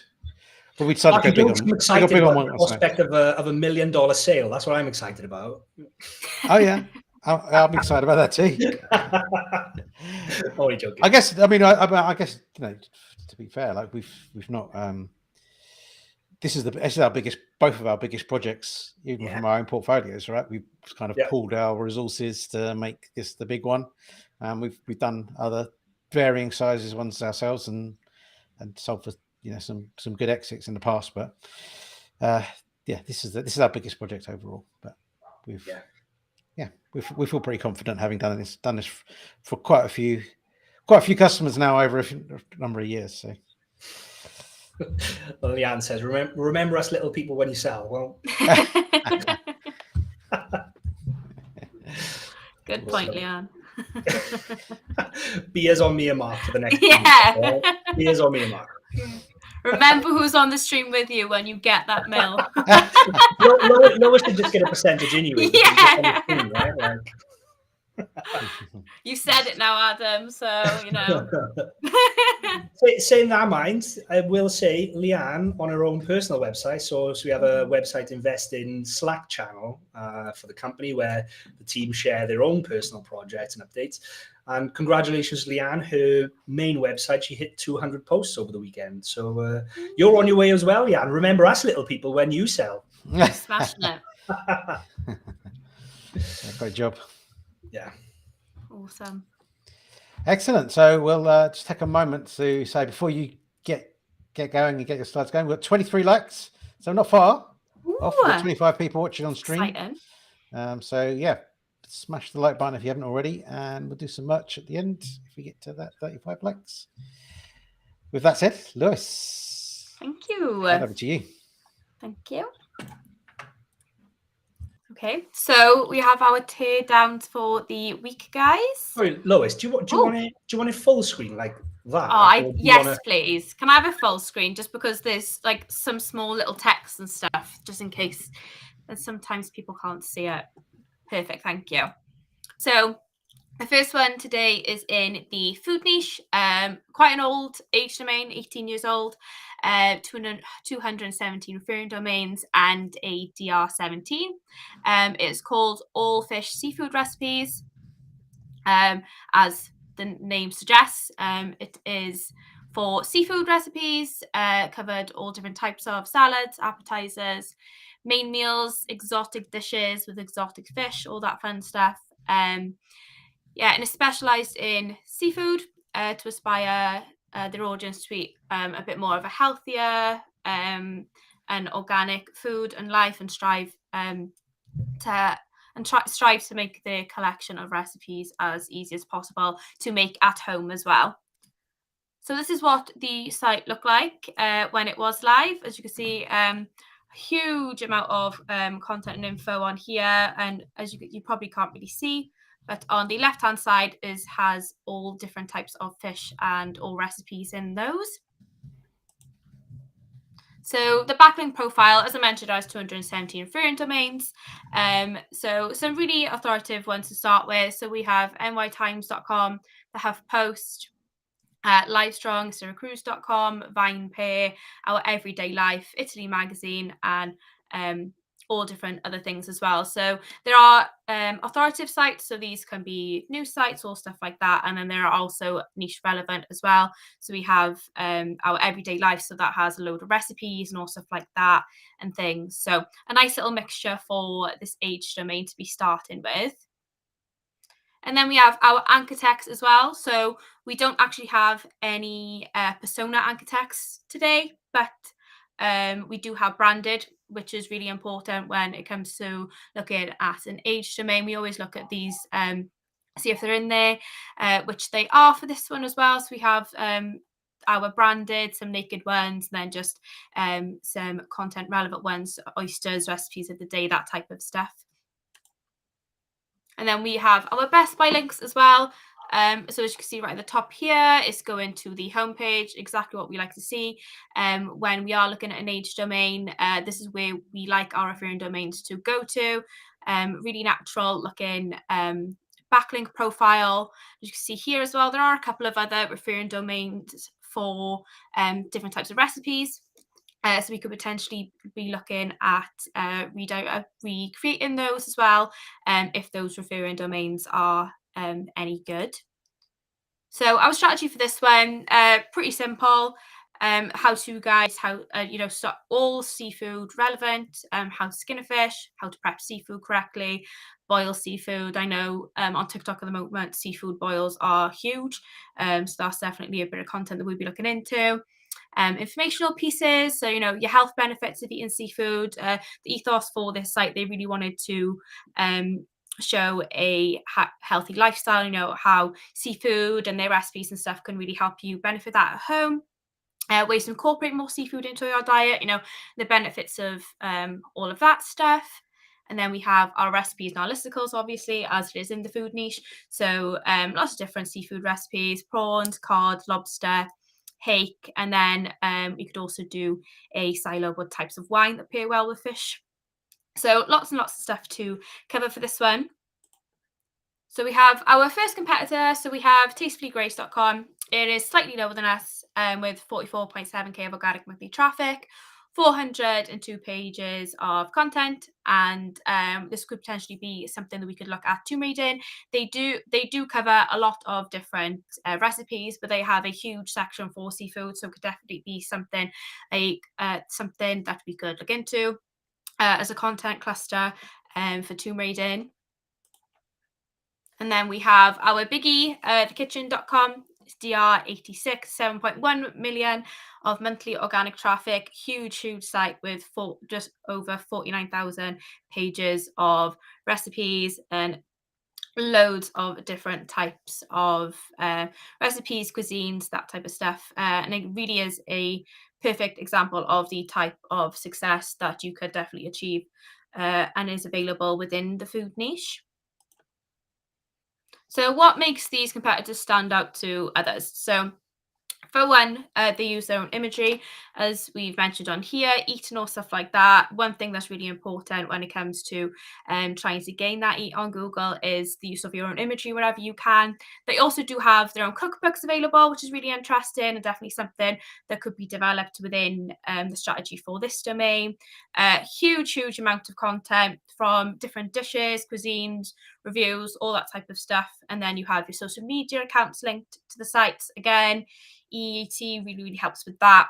But we decided to go big on. I'm excited about the prospect of a $1 million sale. That's what I'm excited about. Oh yeah, I'm excited about that too. Only joking. I guess. I guess to be fair, we've not. This is our biggest, both of our biggest projects, even from our own portfolios, right? We've kind of pooled our resources to make this the big one. We've done other varying sizes ones ourselves and sold for some good exits in the past, but this is our biggest project overall. But we feel pretty confident having done this for quite a few customers now over a number of years. So. Well, Leanne says, remember us little people when you sell. Well, good point, Leanne. Beers on me and Mark for the next yeah. Beers on me and Mark. Remember who's on the stream with you when you get that mill. Lois should just get a percentage anyway. Yeah. Screen, right? Like... You said it now, Adam, so you know. Saying that in mind, I will say Leanne on her own personal website. So we have a website, Invest in Slack channel for the company where the team share their own personal projects and updates. And congratulations, Leanne. Her main website, she hit 200 posts over the weekend. So you're on your way as well, Leanne. Remember us little people when you sell. Smashing it. Great job. Yeah. Awesome. Excellent. So we'll just take a moment to say before you get going and get your slides going, we've got 23 likes, so not far off. We've got 25 people watching on stream. Exciting. So yeah, smash the like button if you haven't already, and we'll do some merch at the end if we get to that 35 likes. With that said, Lewis, thank you. Over to you. Thank you. Okay, so we have our tear downs for the week, guys. Sorry, Lois, do you want a full screen like that? Yes, please. Can I have a full screen just because there's like some small little text and stuff, just in case. And sometimes people can't see it. Perfect, thank you. So the first one today is in the food niche. Quite an old age domain, 18 years old, 217 referring domains and a DR17. It's called All Fish Seafood Recipes. As the name suggests, it is for seafood recipes, covered all different types of salads, appetizers, main meals, exotic dishes with exotic fish, all that fun stuff. Yeah, and it's specialised in seafood to aspire their audience to eat a bit more of a healthier and organic food and life, and strive to make the collection of recipes as easy as possible to make at home as well. So this is what the site looked like when it was live. As you can see, a huge amount of content and info on here, and as you probably can't really see, but on the left-hand side has all different types of fish and all recipes in those. So the backlink profile, as I mentioned, has 217 referring domains. So some really authoritative ones to start with. So we have nytimes.com, the HuffPost, Livestrong, Syracuse.com, VinePay, Our Everyday Life, Italy Magazine, and all different other things as well. So there are authoritative sites, so these can be news sites or stuff like that, and then there are also niche relevant as well. So we have Our Everyday Life, so that has a load of recipes and all stuff like that and things. So a nice little mixture for this age domain to be starting with. And then we have our anchor text as well. So we don't actually have any persona anchor text today, but we do have branded, which is really important when it comes to looking at an age domain. We always look at these, see if they're in there, which they are for this one as well. So we have our branded, some naked ones, and then just some content relevant ones, oysters, recipes of the day, that type of stuff. And then we have our best by links as well. So as you can see right at the top here, it's going to the homepage, exactly what we like to see. When we are looking at an age domain, this is where we like our referring domains to go to. Really natural looking backlink profile. As you can see here as well, there are a couple of other referring domains for different types of recipes. So we could potentially be looking at recreating those as well, if those referring domains are any good. So our strategy for this one, pretty simple. How to guides, how start all seafood relevant, how to skin a fish, how to prep seafood correctly, boil seafood. I know on TikTok at the moment, seafood boils are huge. So that's definitely a bit of content that we'll be looking into. informational pieces. So, your health benefits of eating seafood. The ethos for this site, they really wanted to show a healthy lifestyle, how seafood and their recipes and stuff can really help you benefit that at home. Ways to incorporate more seafood into your diet, the benefits of all of that stuff. And then we have our recipes and our listicles, obviously, as it is in the food niche. So lots of different seafood recipes: prawns, cod, lobster, hake. And then you could also do a silo with types of wine that pair well with fish. So lots and lots of stuff to cover for this one. So we have our first competitor. So we have tastefullygrace.com. It is slightly lower than us with 44.7k of organic monthly traffic, 402 pages of content, and this could potentially be something that we could look at Tomb Raiding. They do cover a lot of different recipes, but they have a huge section for seafood, so it could definitely be something that we could look into as a content cluster for Tomb Raiding. And then we have our biggie, thekitchen.com. It's DR86, 7.1 million of monthly organic traffic. Huge site with just over 49,000 pages of recipes and loads of different types of recipes, cuisines, that type of stuff. And it really is a perfect example of the type of success that you could definitely achieve and is available within the food niche. So what makes these competitors stand out to others? So for one, they use their own imagery, as we've mentioned on here, eating or stuff like that. One thing that's really important when it comes to trying to gain that eat on Google is the use of your own imagery wherever you can. They also do have their own cookbooks available, which is really interesting and definitely something that could be developed within the strategy for this domain. Huge amount of content from different dishes, cuisines, reviews, all that type of stuff. And then you have your social media accounts linked to the sites. Again, EAT really helps with that.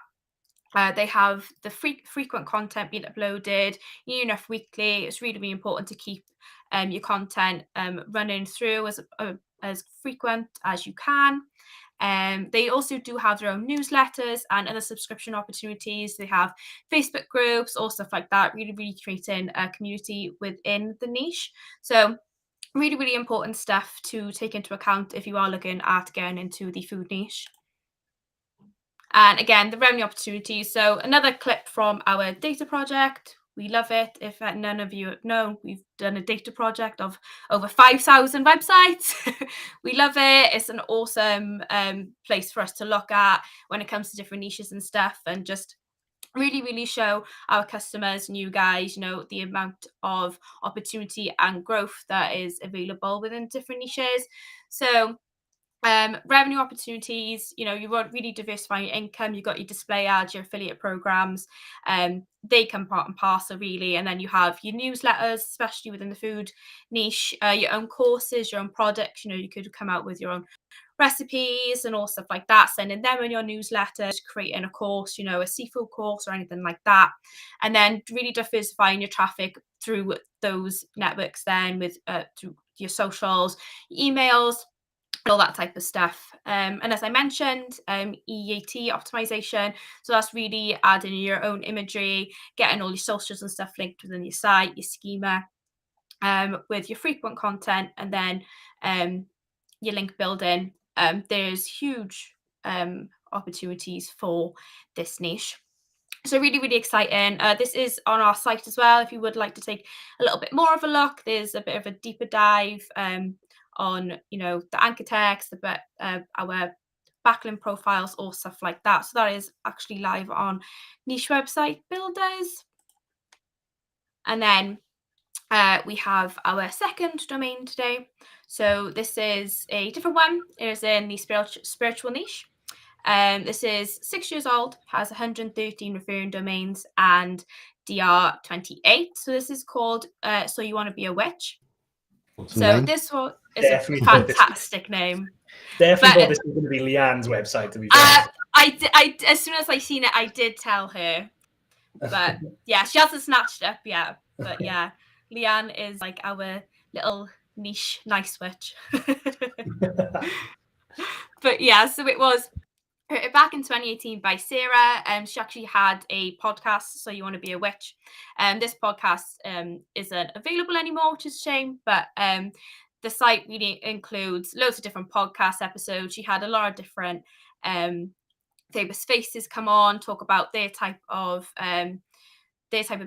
They have the frequent content being uploaded enough weekly. It's really important to keep your content running through as frequent as you can. They also do have their own newsletters and other subscription opportunities. They have Facebook groups, all stuff like that, really creating a community within the niche. So really important stuff to take into account if you are looking at getting into the food niche. And again, the revenue opportunities. So another clip from our data project. We love it. If none of you know, we've done a data project of over 5,000 websites. We love it. It's an awesome place for us to look at when it comes to different niches and stuff, and just really show our customers and you guys, the amount of opportunity and growth that is available within different niches. So revenue opportunities, you want really diversify your income. You've got your display ads, your affiliate programs, they come part and parcel really. And then you have your newsletters, especially within the food niche, your own courses, your own products. You could come out with your own recipes and all stuff like that, sending them in your newsletters, creating a course, a seafood course or anything like that. And then really diversifying your traffic through those networks then with through your socials, emails, all that type of stuff. And as I mentioned, EAT optimization. So that's really adding your own imagery, getting all your socials and stuff linked within your site, your schema, with your frequent content, and then your link building. There's huge opportunities for this niche. So really exciting. This is on our site as well. If you would like to take a little bit more of a look, there's a bit of a deeper dive on the anchor text, our backlink profiles, or stuff like that. So that is actually live on Niche Website Builders. And then we have our second domain today. So this is a different one. It is in the spiritual niche. This is 6 years old, has 113 referring domains and DR28. So this is called So You Want to Be a Witch. So this one is definitely a fantastic name. Definitely thought this was going to be Leanne's website, to be fair. I as soon as I seen it, I did tell her. But yeah, she hasn't snatched it up yet. But yeah, Leanne is like our little niche nice witch. But yeah, so it was created back in 2018 by Sarah. She actually had a podcast, So You Want to Be a Witch. This podcast isn't available anymore, which is a shame, but the site really includes loads of different podcast episodes. She had a lot of different famous faces come on, talk about their type of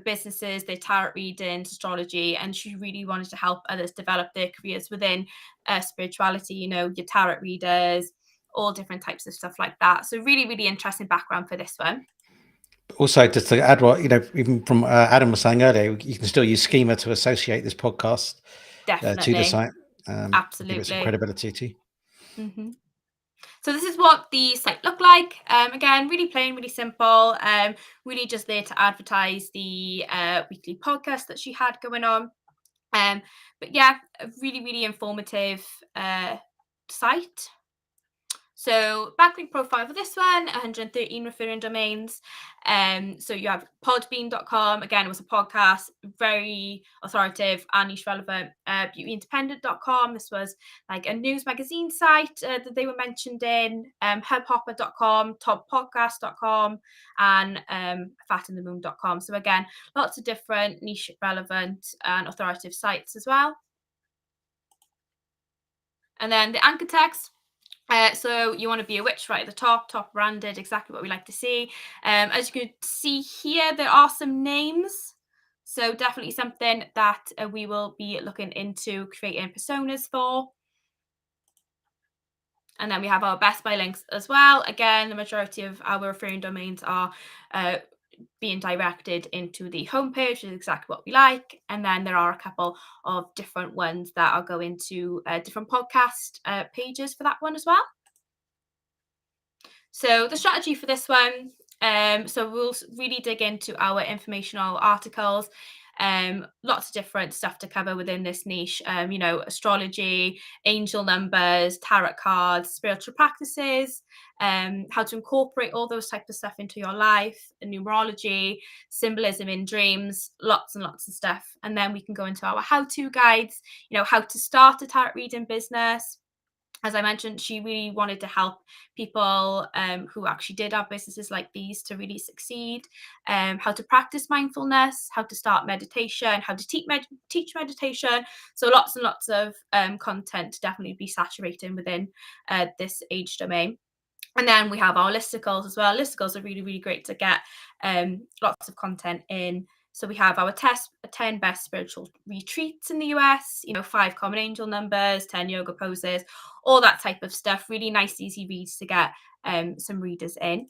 businesses, their tarot readings, astrology, and she really wanted to help others develop their careers within spirituality, your tarot readers, all different types of stuff like that. So really, really interesting background for this one. Also, just to add what, even from Adam was saying earlier, you can still use Schema to associate this podcast to the site. Absolutely. Give it some credibility too. Mm-hmm. So this is what the site looked like. Again, really plain, really simple. Really just there to advertise the weekly podcast that she had going on. But yeah, a really, really informative site. So backlink profile for this one, 113 referring domains. So you have podbean.com. Again, it was a podcast, very authoritative and niche relevant. Beautyindependent.com. This was like a news magazine site that they were mentioned in. Hubhopper.com, toppodcast.com, and fatinthemoon.com. So again, lots of different niche relevant and authoritative sites as well. And then the anchor text. So You Want to Be a Witch right at the top branded, exactly what we like to see. As you can see here, there are some names. So definitely something that we will be looking into creating personas for. And then we have our best by links as well. Again, the majority of our referring domains are being directed into the homepage, which is exactly what we like. And then there are a couple of different ones that are going to different podcast pages for that one as well. So the strategy for this one, so we'll really dig into our informational articles. Lots of different stuff to cover within this niche, astrology, angel numbers, tarot cards, spiritual practices, how to incorporate all those types of stuff into your life, numerology, symbolism in dreams, lots and lots of stuff. And then we can go into our how-to guides, how to start a tarot reading business. As I mentioned, she really wanted to help people who actually did have businesses like these to really succeed. How to practice mindfulness, how to start meditation, how to teach meditation. So lots and lots of content to definitely be saturating within this age domain. And then we have our listicles as well. Listicles are really, really great to get lots of content in. So we have our 10 best spiritual retreats in the US, 5 common angel numbers, 10 yoga poses, all that type of stuff. Really nice, easy reads to get some readers in.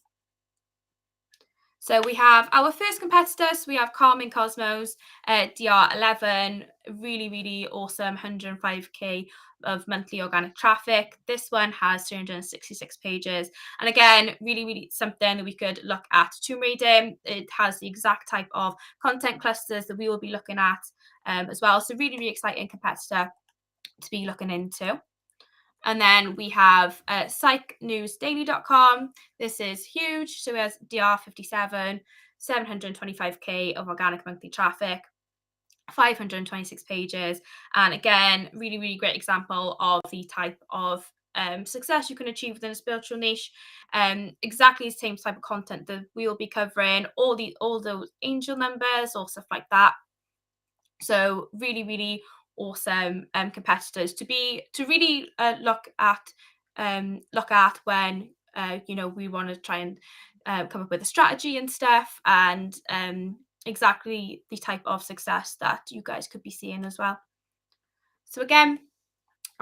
So we have our first competitors. We have Carmen Cosmos, DR11, really, really awesome, 105k of monthly organic traffic. This one has 366 pages. And again, really, really something that we could look at tomb reading. It has the exact type of content clusters that we will be looking at as well. So really, really exciting competitor to be looking into. And then we have psychnewsdaily.com. This is huge. So it has DR57, 725k of organic monthly traffic, 526 pages. And again, really, really great example of the type of success you can achieve within a spiritual niche. Exactly the same type of content that we will be covering, all those angel numbers or stuff like that. So really, really awesome competitors to really look at when we want to try and come up with a strategy and stuff, and exactly the type of success that you guys could be seeing as well. So again,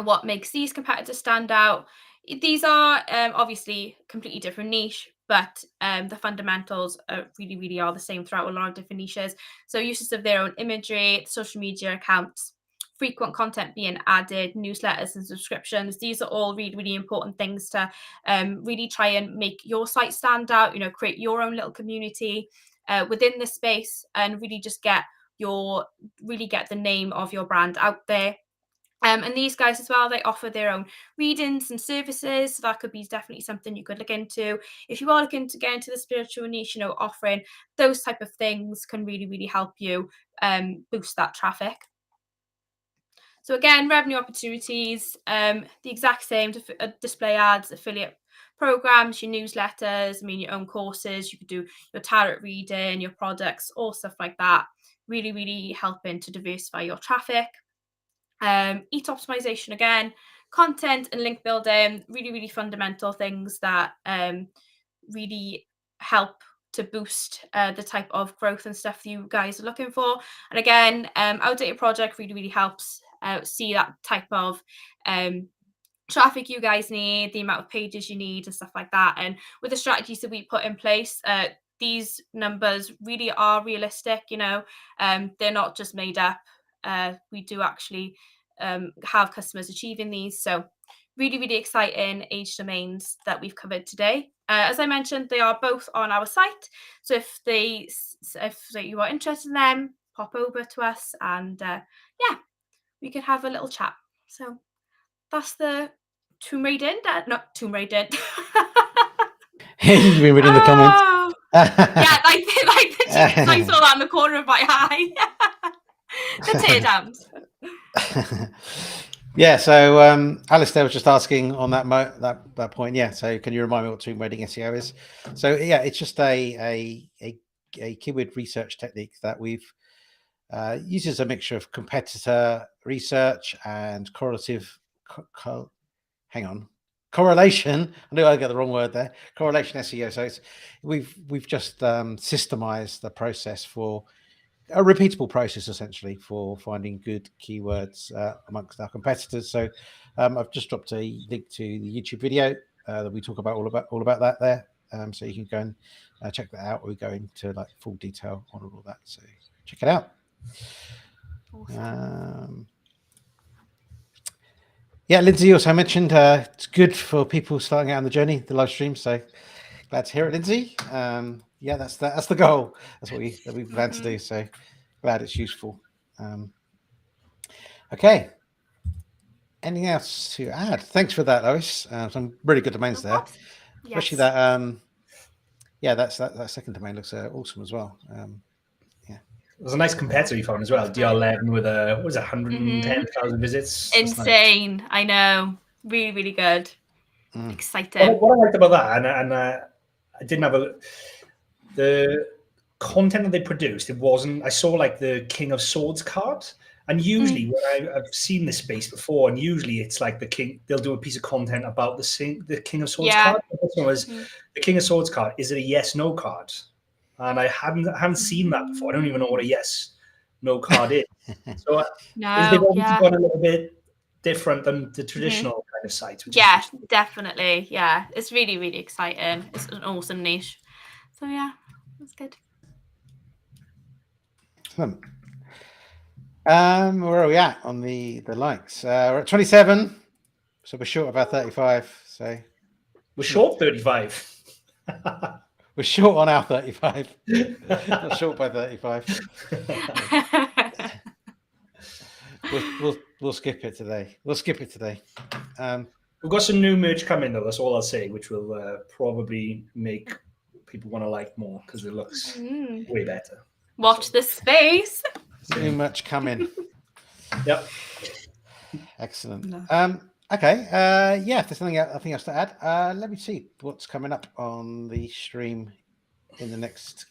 what makes these competitors stand out? These are obviously completely different niche, but the fundamentals really, really are the same throughout a lot of different niches. So uses of their own imagery, social media accounts, frequent content being added, newsletters and subscriptions. These are all really, really important things to really try and make your site stand out, create your own little community within this space, and really just get the name of your brand out there. And these guys as well, they offer their own readings and services. So that could be definitely something you could look into. If you are looking to get into the spiritual niche, offering those type of things can really, really help you boost that traffic. So again, revenue opportunities, the exact same, display ads, affiliate programs, your newsletters, your own courses. You could do your tarot reading, your products, all stuff like that. Really, really helping to diversify your traffic. EAT optimization again, content and link building, really, really fundamental things that really help to boost the type of growth and stuff you guys are looking for. And again, our data project really, really helps see that type of traffic you guys need, the amount of pages you need and stuff like that. And with the strategies that we put in place, these numbers really are realistic, they're not just made up. We do actually have customers achieving these. So really, really exciting age domains that we've covered today. As I mentioned, they are both on our site. So if you are interested in them, pop over to us and we could have a little chat. So that's the Tomb Raider, not Tomb Raider. You've been reading the comments. Yeah, like the chickens, I saw that in the corner of my eye. The tear dams. Yeah, so Alistair was just asking on that point. Yeah, so can you remind me what tomb raiding SEO is? So yeah, it's just a keyword research technique that we've uses a mixture of competitor research and correlation. Correlation. I knew I got the wrong word there. Correlation SEO. So we've just systemized the process for a repeatable process essentially for finding good keywords amongst our competitors. So I've just dropped a link to the YouTube video that we talk about all about that there. So you can go and check that out. We go into like full detail on all of that. So check it out. Awesome. Yeah, Lindsay also mentioned it's good for people starting out on the journey, the live stream. So glad to hear it, Lindsay. Yeah, that's the goal. That's what we plan to do. So glad it's useful. Okay. Anything else to add? Thanks for that, Lois. Some really good domains there, especially that. Yeah, that second domain looks awesome as well. Yeah, there's a nice competitor you found as well. DR11 with what was it, 110,000 visits. Insane. Nice. I know. Really, really good. Exciting. What I liked about that, and I didn't have the content that they produced. It wasn't. I saw like the King of Swords card, and usually when I've seen this space before, and usually it's like the king. They'll do a piece of content about the King of Swords card. This one was the King of Swords card. Is it a yes/no card? And I haven't seen that before. I don't even know what a yes/no card is. So they've obviously gone a little bit different than the traditional kind of sites. Which is definitely. Yeah, it's really, really exciting. It's an awesome niche. So yeah, that's good. Where are we at on the likes? We're at 27, so we're short of our 35. So we're short 35. We're short on our 35. Not short by 35. We'll skip it today. We've got some new merch coming though. That's all I'll say, which will probably make people want to like more because it looks way better. Watch the space. Too much coming. Yep. Excellent. Okay. Yeah, if there's nothing else to add, let me see what's coming up on the stream in the next.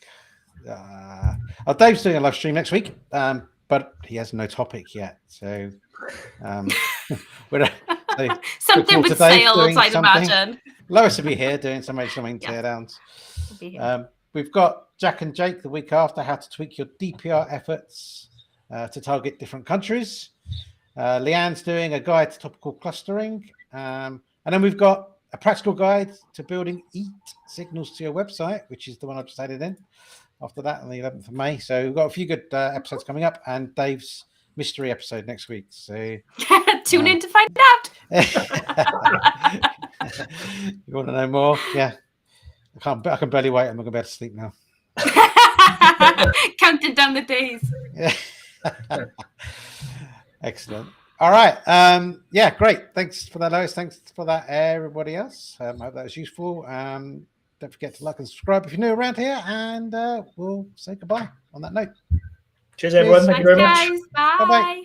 Dave's doing a live stream next week, but he has no topic yet. So, something with sales, I'd imagine. Lois will be here doing something teardowns. We've got Jack and Jake the week after, how to tweak your DPR efforts to target different countries. Leanne's doing a guide to topical clustering. And then we've got a practical guide to building EAT signals to your website, which is the one I've just added in after that on the 11th of May. So we've got a few good episodes coming up and Dave's mystery episode next week. So tune in to find out. You want to know more? Yeah. I can barely wait. I'm not going to be able to sleep now. Counting down the days. Yeah. Excellent. All right. Yeah, great. Thanks for that, Lois. Thanks for that, everybody else. I hope that was useful. Don't forget to like and subscribe if you're new around here, and we'll say goodbye on that note. Cheers, everyone. Thank you very much. Bye. Bye-bye.